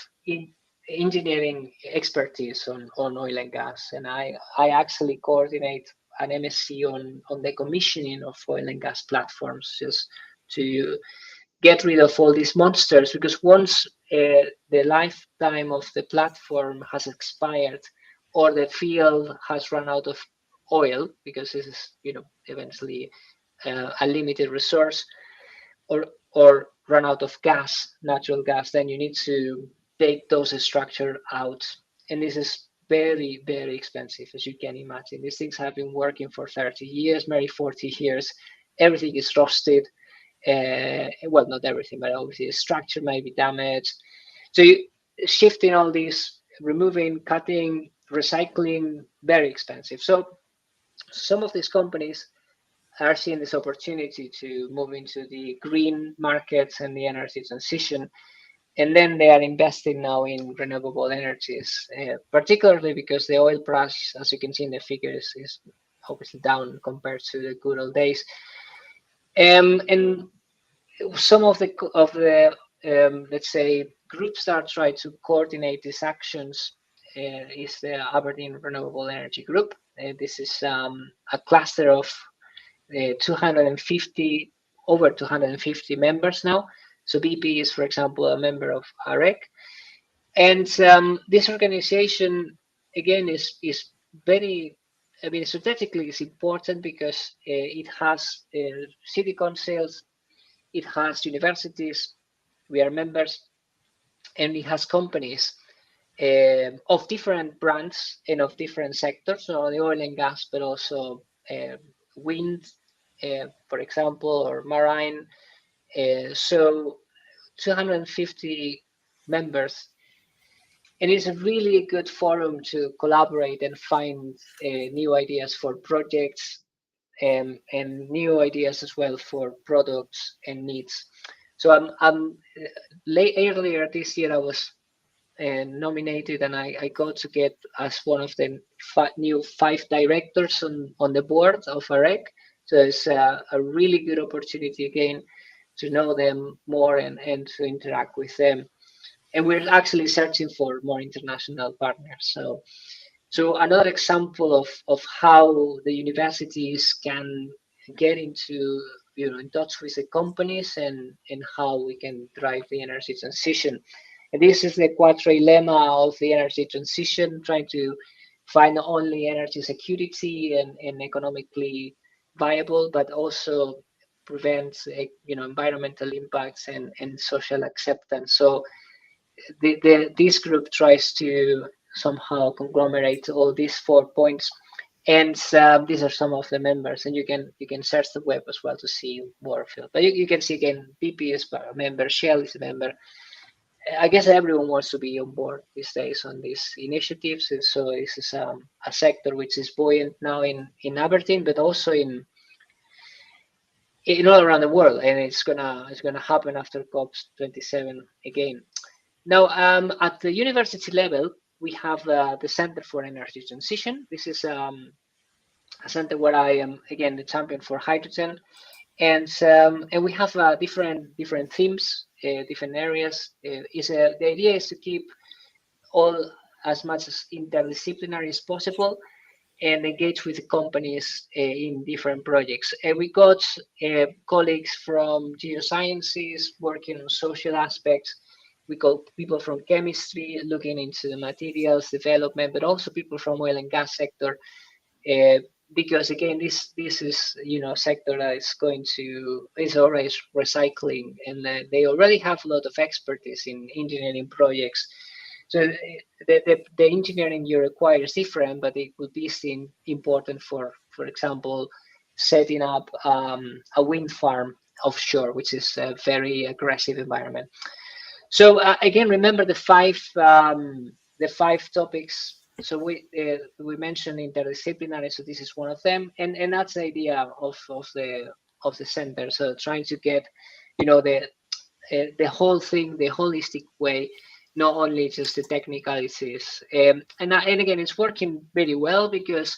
engineering expertise on oil and gas, and I actually coordinate an MSc on the commissioning of oil and gas platforms, just to get rid of all these monsters, because once the lifetime of the platform has expired, or the field has run out of oil, because this is eventually a limited resource, or run out of gas, natural gas, then you need to take those structure out, and this is very, very expensive, as you can imagine. These things have been working for 30 years, maybe 40 years. Everything is rusted. Well, not everything, but obviously the structure may be damaged. So shifting all these, removing, cutting, recycling, very expensive. So some of these companies are seeing this opportunity to move into the green markets and the energy transition. And then they are investing now in renewable energies, particularly because the oil price, as you can see in the figures, is obviously down compared to the good old days. And some of the let's say groups that try to coordinate these actions is the Aberdeen Renewable Energy Group. This is a cluster of 250, over 250 members now. So BP is, for example, a member of AREC. And this organization, again, is very, I mean, strategically is important, because it has city councils, it has universities, we are members, and it has companies of different brands and of different sectors, so the oil and gas, but also wind, for example, or marine. So 250 members, and it's a really good forum to collaborate and find new ideas for projects, and new ideas as well for products and needs. So earlier this year I was nominated, and I got to get as one of the new 5 directors on the board of AREC. So it's a really good opportunity again know them more and to interact with them. And we're actually searching for more international partners. So another example of how the universities can get into, in touch with the companies and how we can drive the energy transition. And this is the quadrilemma of the energy transition, trying to find not only energy security and economically viable, but also prevent environmental impacts and social acceptance. So this group tries to somehow conglomerate all these 4 points, and these are some of the members, and you can search the web as well to see more of it. But you can see again, BP is a member, Shell is a member. I guess everyone wants to be on board these days on these initiatives, and so this is a sector which is buoyant now in Aberdeen, but also in all around the world, and it's gonna happen after COP27 again. Now, at the university level, we have the Center for Energy Transition. This is a center where I am again the champion for hydrogen, and we have different themes, different areas. The idea is to keep all as much as interdisciplinary as possible and engage with the companies in different projects. We got colleagues from geosciences working on social aspects. We got people from chemistry looking into the materials development, but also people from oil and gas sector, because again, this is sector that is always recycling, and they already have a lot of expertise in engineering projects. So the engineering you require is different, but it would be seen important for example, setting up a wind farm offshore, which is a very aggressive environment. So again, remember the five topics. So we mentioned interdisciplinary, so this is one of them, and that's the idea of the center. So trying to get the whole thing, the holistic way, not only just the technicalities. And again, it's working very well because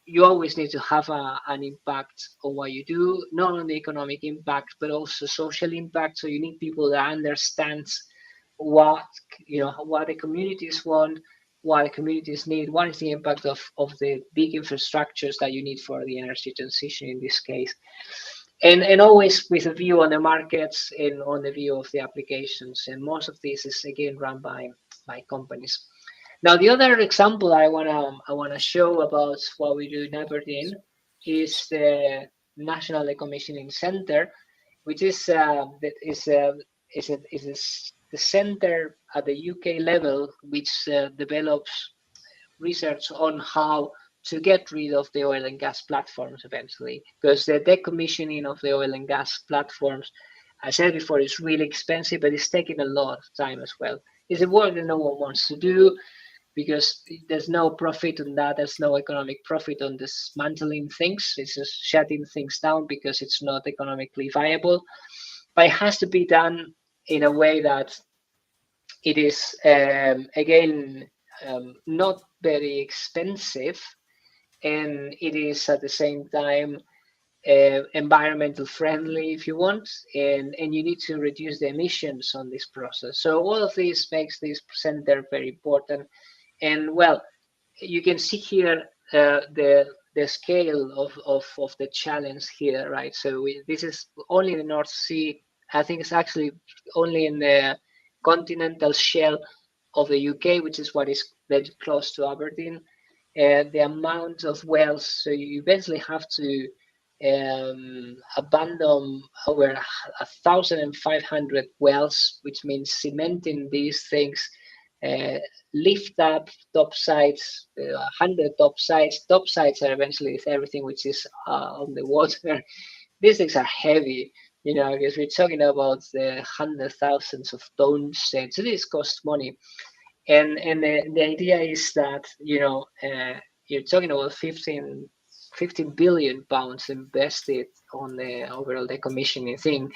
you always need to have an impact on what you do, not only economic impact, but also social impact. So you need people that understand what the communities want, what the communities need, what is the impact of the big infrastructures that you need for the energy transition in this case. And always with a view on the markets and on the view of the applications. And most of this is again run by companies. Now, the other example I wanna show about what we do in Aberdeen is the National Decommissioning Center, which is the center at the UK level, which develops research on how to get rid of the oil and gas platforms eventually, because the decommissioning of the oil and gas platforms, I said before, is really expensive, but it's taking a lot of time as well. It's a work that no one wants to do because there's no profit on that. There's no economic profit on dismantling things. It's just shutting things down because it's not economically viable. But it has to be done in a way that it is, again, not very expensive, and it is at the same time environmental friendly if you want, and you need to reduce the emissions on this process. So all of this makes this center very important. And well, you can see here the scale of the challenge here, right? So this is only in the North Sea. I think it's actually only in the continental shelf of the UK, which is what is very close to Aberdeen. The amount of wells, so you eventually have to abandon over 1,500 wells, which means cementing these things, lift up top sites, 100 top sites. Top sites are eventually everything which is on the water. These things are heavy, because we're talking about the hundred thousands of tons, so this costs money. And the idea is that you're talking about 15 billion pounds invested on the overall decommissioning thing.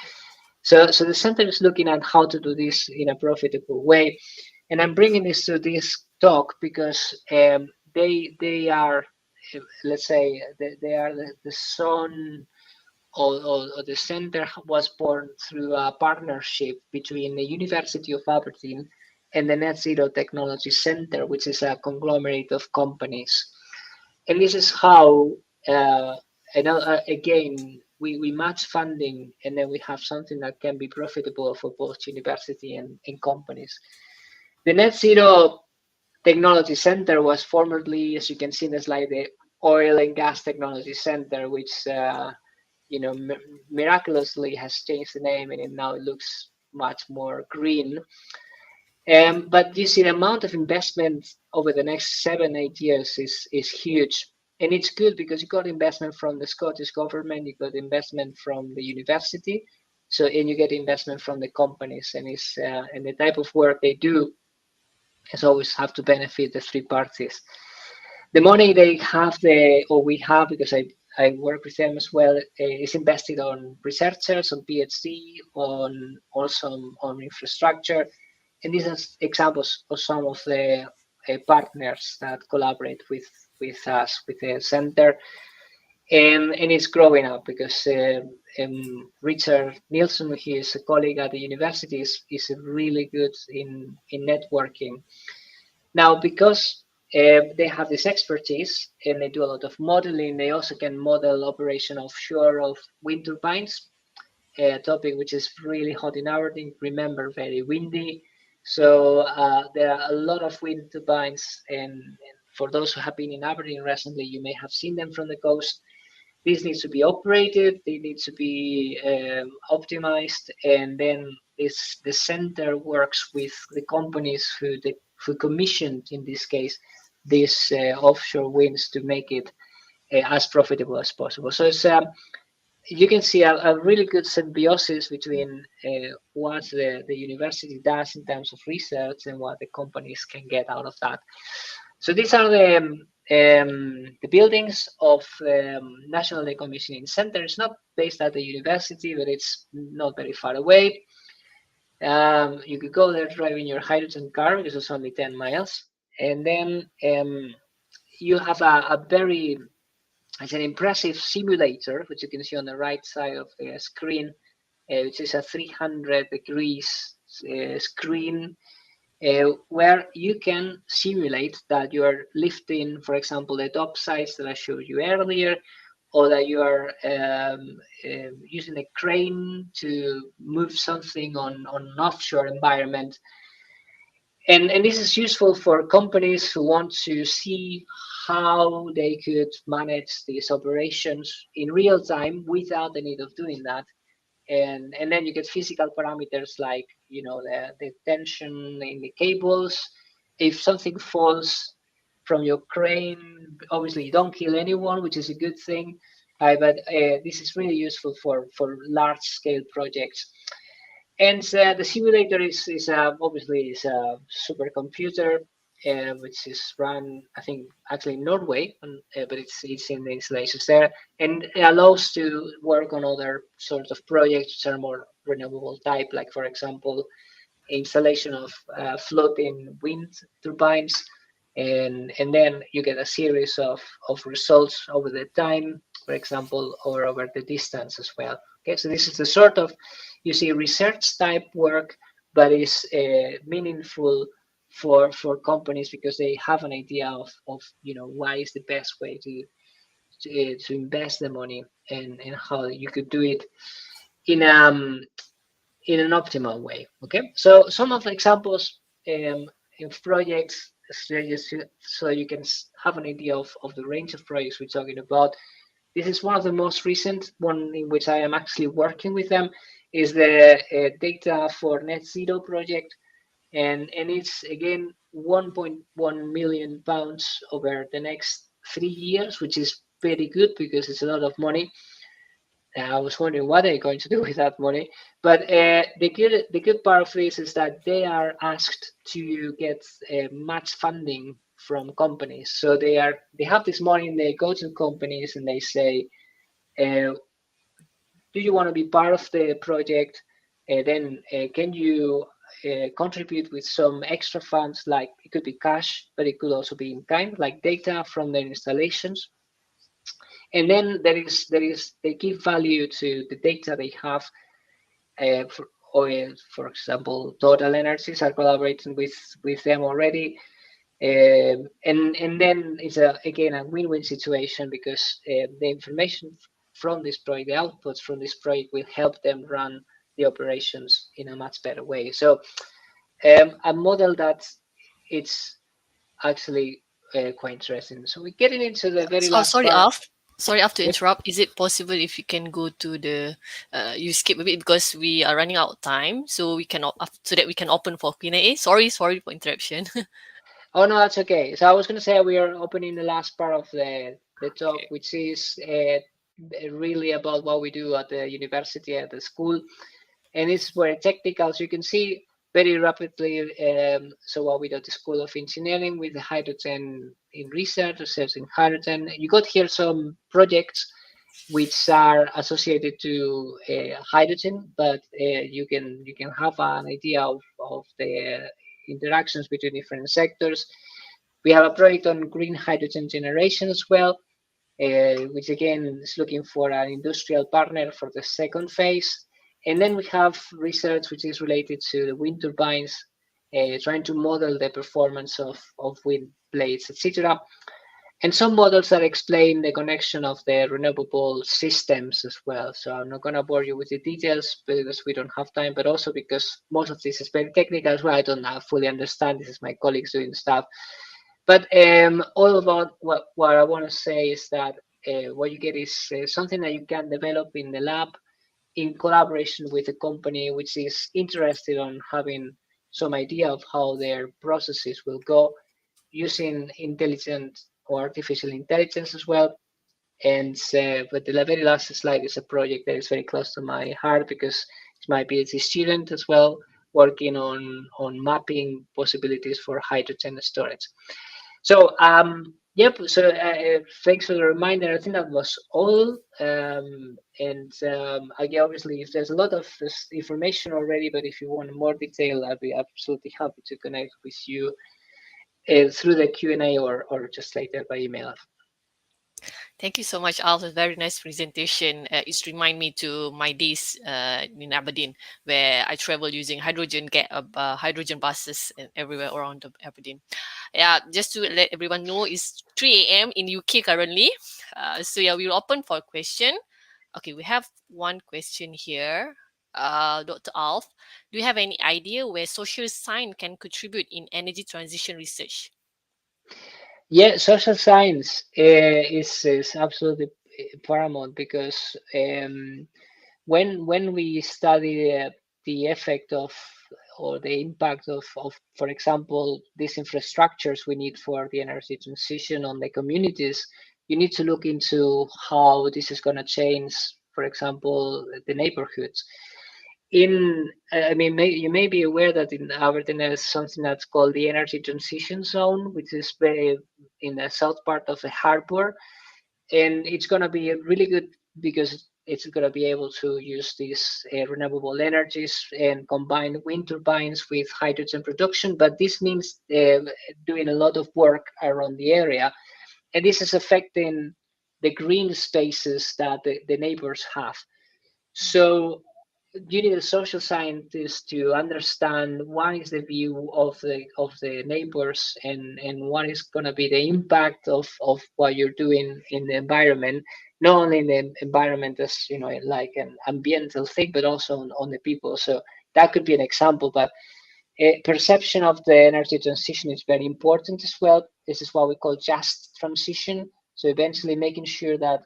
So the center is looking at how to do this in a profitable way, and I'm bringing this to this talk because they are, let's say, they are the son or the center was born through a partnership between the University of Aberdeen and the Net Zero Technology Center, which is a conglomerate of companies. And this is how, again, we match funding, and then we have something that can be profitable for both university and companies. The Net Zero Technology Center was formerly, as you can see in the slide, the Oil and Gas Technology Center, which miraculously has changed the name, and now it looks much more green. But you see, the amount of investment over the next 7-8 years is huge, and it's good because you got investment from the Scottish government, you got investment from the university, and you get investment from the companies, and and the type of work they do has always have to benefit the three parties. The money they have, or we have, because I work with them as well, is invested on researchers, on PhD, on also on infrastructure. And these are examples of some of the partners that collaborate with us, with the center. And it's growing up because Richard Nielsen, who is a colleague at the university, is really good in networking. Now, because they have this expertise and they do a lot of modeling, they also can model operation offshore of wind turbines, a topic which is really hot in Aberdeen. Remember, very windy. So there are a lot of wind turbines, and for those who have been in Aberdeen recently, you may have seen them from the coast. These needs to be operated, they need to be optimized, and then the center works with the companies who commissioned, in this case, these offshore winds to make it as profitable as possible. So it's you can see a really good symbiosis between what the university does in terms of research and what the companies can get out of that. So these are the buildings of National Decommissioning Center. It's not based at the university, but it's not very far away. You could go there driving your hydrogen car because it's only 10 miles. And then you have it's an impressive simulator, which you can see on the right side of the screen, which is a 300 degrees screen where you can simulate that you are lifting, for example, the top sides that I showed you earlier, or that you are using a crane to move something on an offshore environment. And this is useful for companies who want to see how they could manage these operations in real time without the need of doing that. And then you get physical parameters like the tension in the cables. If something falls from your crane, obviously you don't kill anyone, which is a good thing. But this is really useful for large scale projects. And the simulator is obviously is a supercomputer, which is run, I think, actually in Norway, but it's in the installations there, and it allows to work on other sorts of projects which are more renewable type, like, for example, installation of floating wind turbines, and then you get a series of results over the time, for example, or over the distance as well. Okay, so this is the sort of, you see, research type work, but is meaningful for companies because they have an idea of why is the best way to invest the money, and how you could do it in an optimal way. Okay, so some of the examples of projects, so you can have an idea of the range of projects we're talking about. This is one of the most recent one in which I am actually working with them, is the data for net zero project, and it's again 1.1 million pounds over the next 3 years, which is very good because it's a lot of money. I was wondering what they're going to do with that money, but the good part of this is that they are asked to get much funding from companies. So they have this money, and they go to companies and they say, do you want to be part of the project? Then can you contribute with some extra funds? Like, it could be cash, but it could also be in kind, like data from their installations. And then they give value to the data they have. For oil, for example, Total Energies are collaborating with them already. And then it's again a win-win situation, because the information from this project, the outputs from this project, will help them run the operations in a much better way. So a model that it's actually quite interesting. So we're getting into the very So last sorry, part. Alf. Sorry, Alf, to Yep. interrupt. Is it possible if you can go to the you skip a bit because we are running out of time, so we can so that we can open for Q&A. Sorry for interruption. Oh no, that's okay. So I was going to say we are opening the last part of the talk, Okay. which is really about what we do at the university, at the school, and it's very technical. So you can see very rapidly. So what we do at the School of Engineering with the hydrogen in research in hydrogen. You got here some projects which are associated to hydrogen, but you can have an idea of the interactions between different sectors. We have a project on green hydrogen generation as well, which again is looking for an industrial partner for the second phase. And then we have research which is related to the wind turbines, trying to model the performance of wind blades, etc. And some models that explain the connection of the renewable systems as well. So I'm not going to bore you with the details because we don't have time, but also because most of this is very technical as well. I don't fully understand. This is my colleagues doing stuff. But all about what I want to say is that what you get is something that you can develop in the lab in collaboration with a company which is interested on having some idea of how their processes will go, using intelligent or artificial intelligence as well. And but the very last slide is a project that is very close to my heart, because it's my PhD student as well, working on mapping possibilities for hydrogen storage. So yep. So thanks for the reminder. I think that was all. And again, obviously, if there's a lot of this information already, but if you want more detail, I'll be absolutely happy to connect with you through the Q&A or just later by email. Thank you so much, Alf. A very nice presentation. It's remind me to my days in Aberdeen, where I travel using hydrogen buses and everywhere around Aberdeen. Yeah, just to let everyone know, it's 3 a.m. in UK currently. So yeah, we're open for a question. Okay, we have one question here. Dr. Alf, do you have any idea where social science can contribute in energy transition research? Yeah, social science is absolutely paramount, because when we study the effect of or the impact of, for example, these infrastructures we need for the energy transition on the communities, you need to look into how this is going to change, for example, the neighborhoods. I mean, you may be aware that in Aberdeen there's something that's called the energy transition zone, which is very in the south part of the harbor, and it's going to be really good because it's going to be able to use these renewable energies and combine wind turbines with hydrogen production. But this means doing a lot of work around the area, and this is affecting the green spaces that the neighbors have. So you need a social scientist to understand what is the view of the neighbors, and what is going to be the impact of what you're doing in the environment, not only in the environment as like an ambiental thing, but also on the people. So that could be an example. But perception of the energy transition is very important as well. This is what we call just transition. So eventually making sure that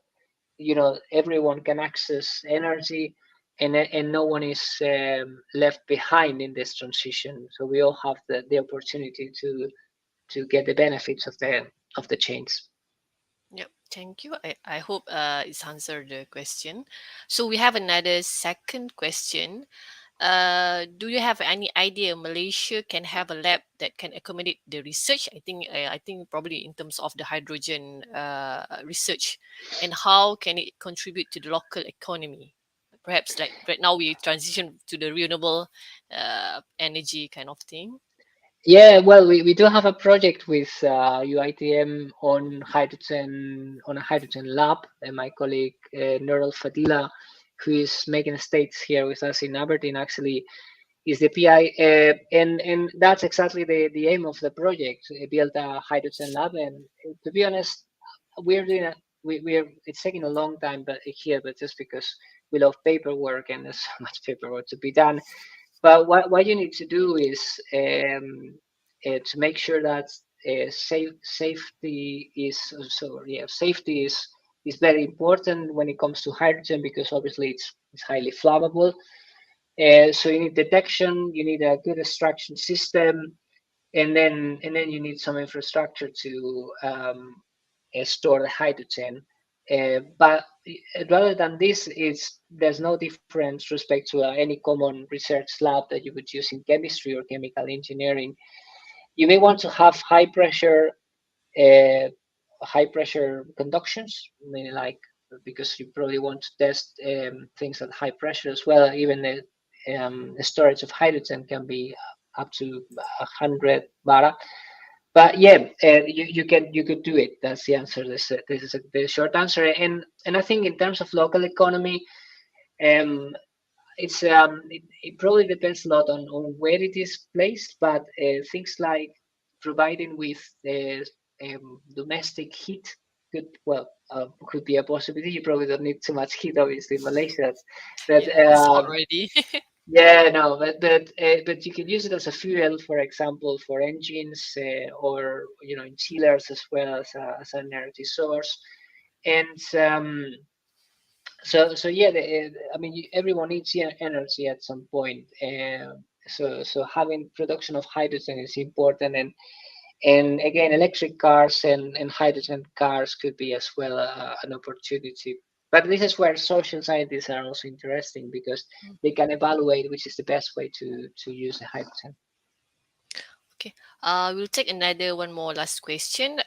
everyone can access energy, and no one is left behind in this transition. So we all have the opportunity to get the benefits of the change. Yep, thank you. I hope it's answered the question. So we have another second question. Do you have any idea Malaysia can have a lab that can accommodate the research? I think probably in terms of the hydrogen research, and how can it contribute to the local economy? Perhaps like right now we transition to the renewable energy kind of thing. Yeah, well, we do have a project with UITM on hydrogen, on a hydrogen lab, and my colleague Nurul Fadila, who is making states here with us in Aberdeen, actually is the PI, and that's exactly the aim of the project: build a hydrogen lab. And to be honest, we're doing a, we're it's taking a long time, but here, but just because we love paperwork and there's so much paperwork to be done. But what you need to do is to make sure that safety is safety is very important when it comes to hydrogen, because obviously it's highly flammable. So you need detection, you need a good extraction system, and then you need some infrastructure to store the hydrogen. But rather than this, is there's no difference respect to any common research lab that you would use in chemistry or chemical engineering. You may want to have uh, high pressure conductions, meaning like, because you probably want to test things at high pressure as well. Even the storage of hydrogen can be up to 100 bara. But yeah, you could do it. That's the answer. This is the short answer. And I think in terms of local economy, um, it probably depends a lot on where it is placed, but things like providing with domestic heat could be a possibility. You probably don't need too much heat, obviously, in Malaysia. But Yeah, it's hot already. yeah, no, but you can use it as a fuel, for example, for engines, or in chillers as well as an energy source. And so yeah, I mean, everyone needs energy at some point. So having production of hydrogen is important, and again, electric cars and hydrogen cars could be as well an opportunity. But this is where social scientists are also interesting, because they can evaluate which is the best way to use the hydrogen. Okay, we'll take another one more last question.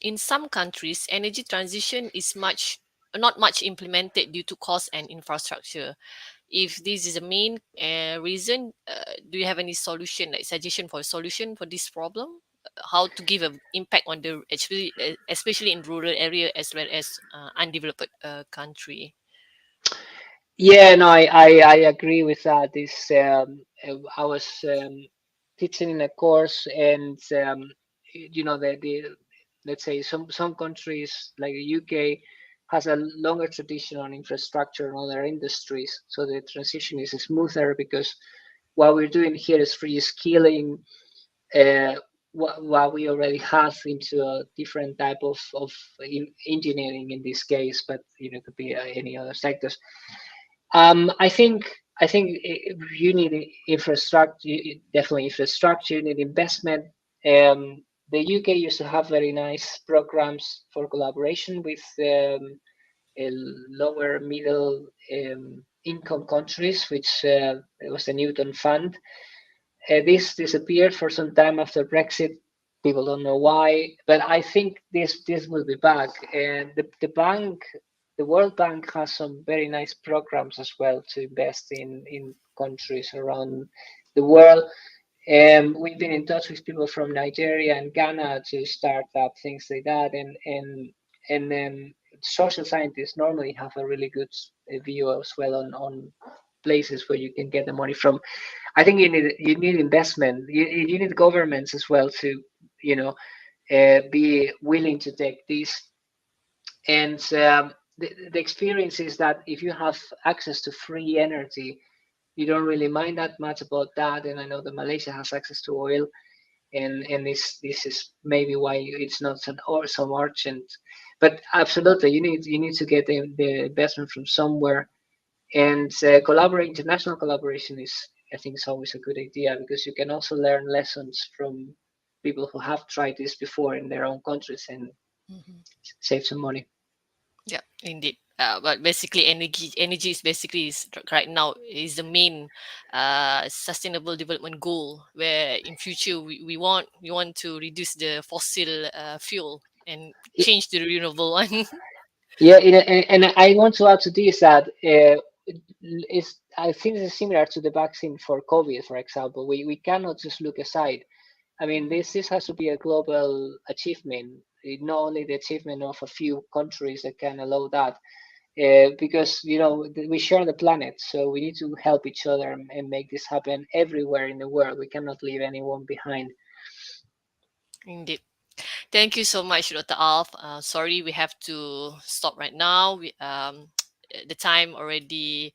In some countries, energy transition is not much implemented due to cost and infrastructure. If this is the main reason, do you have any solution, like suggestion for a solution for this problem? How to give an impact on the especially in rural area as well as undeveloped country? Yeah, no, I agree with that. I was teaching in a course, and the let's say some countries like the UK has a longer tradition on infrastructure and other industries, so the transition is smoother, because what we're doing here is reskilling uh, what we already have into a different type of engineering in this case, but it could be any other sectors. I think you need infrastructure, definitely infrastructure. You need investment. The UK used to have very nice programs for collaboration with a lower middle income countries, which it was the Newton Fund. This disappeared for some time after Brexit. People don't know why, but I think this will be back. And the World Bank has some very nice programs as well to invest in countries around the world. We've been in touch with people from Nigeria and Ghana to start up things like that, and then social scientists normally have a really good view as well on places where you can get the money from. I think you need investment. You need governments as well to you know be willing to take this. And the experience is that if you have access to free energy, you don't really mind that much about that. And I know that Malaysia has access to oil, and this is maybe why it's not so urgent. But absolutely, you need to get the investment from somewhere, and international collaboration is, I think, is always a good idea, because you can also learn lessons from people who have tried this before in their own countries and Mhm. save some money. Yeah, indeed. But basically, energy is basically right now is the main sustainable development goal. Where in future we want to reduce the fossil fuel and change to the renewable one. Yeah, and I want to add to this that I think it's similar to the vaccine for COVID, for example. We cannot just look aside. I mean, this has to be a global achievement, not only the achievement of a few countries that can allow that, because we share the planet, so we need to help each other and make this happen everywhere in the world. We cannot leave anyone behind. Indeed. Thank you so much, Dr. Alf. Sorry, we have to stop right now. The time already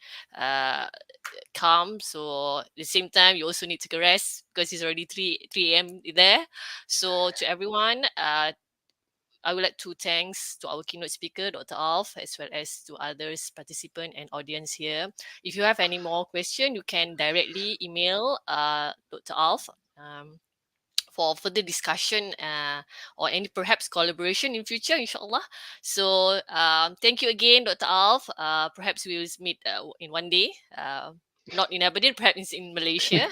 come, so at the same time you also need to rest because it's already 3 a.m. there. So to everyone, I would like to thanks to our keynote speaker, Dr. Alf, as well as to others participant and audience here. If you have any more question, you can directly email Dr. Alf for further discussion or any perhaps collaboration in future, inshallah. So thank you again, Dr. Alf. Perhaps we will meet in one day, not in Aberdeen, perhaps in Malaysia.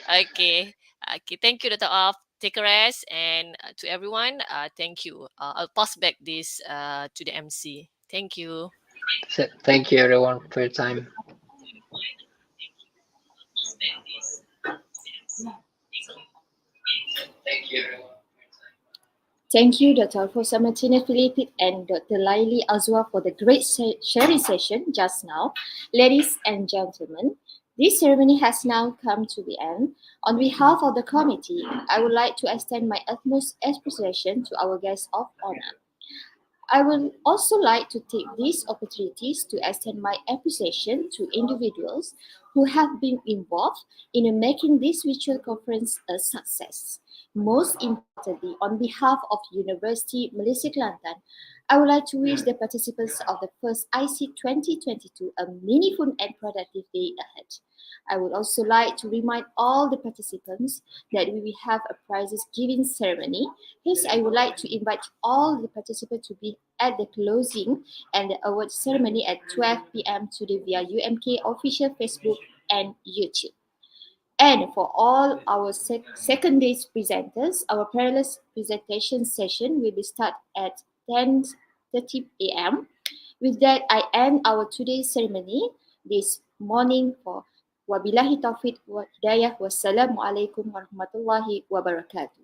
Okay. Okay. Thank you, Dr. Alf. Take a rest, and to everyone, thank you. I'll pass back this to the MC. Thank you. So, thank you everyone for your time. Thank you everyone. Thank you, Dr. Alfonso Martinez Felipe and Dr. Laili Azwa for the great sharing session just now. Ladies and gentlemen, this ceremony has now come to the end. On behalf of the committee, I would like to extend my utmost appreciation to our guests of honor. I would also like to take these opportunities to extend my appreciation to individuals who have been involved in making this virtual conference a success. Most importantly, on behalf of University Malaysia Kelantan, I would like to wish the participants of the first ICEIT 2022 a meaningful and productive day ahead. I would also like to remind all the participants that we will have a prizes giving ceremony. Hence, I would like to invite all the participants to be at the closing and the award ceremony at 12 p.m. today via UMK official Facebook and YouTube. And for all our second day's presenters, our parallel presentation session will be start at 10:30 a.m. With that, I end our today's ceremony this morning for Wabillahi taufiq wa hidayah. Wassalamualaikum warahmatullahi wabarakatuh.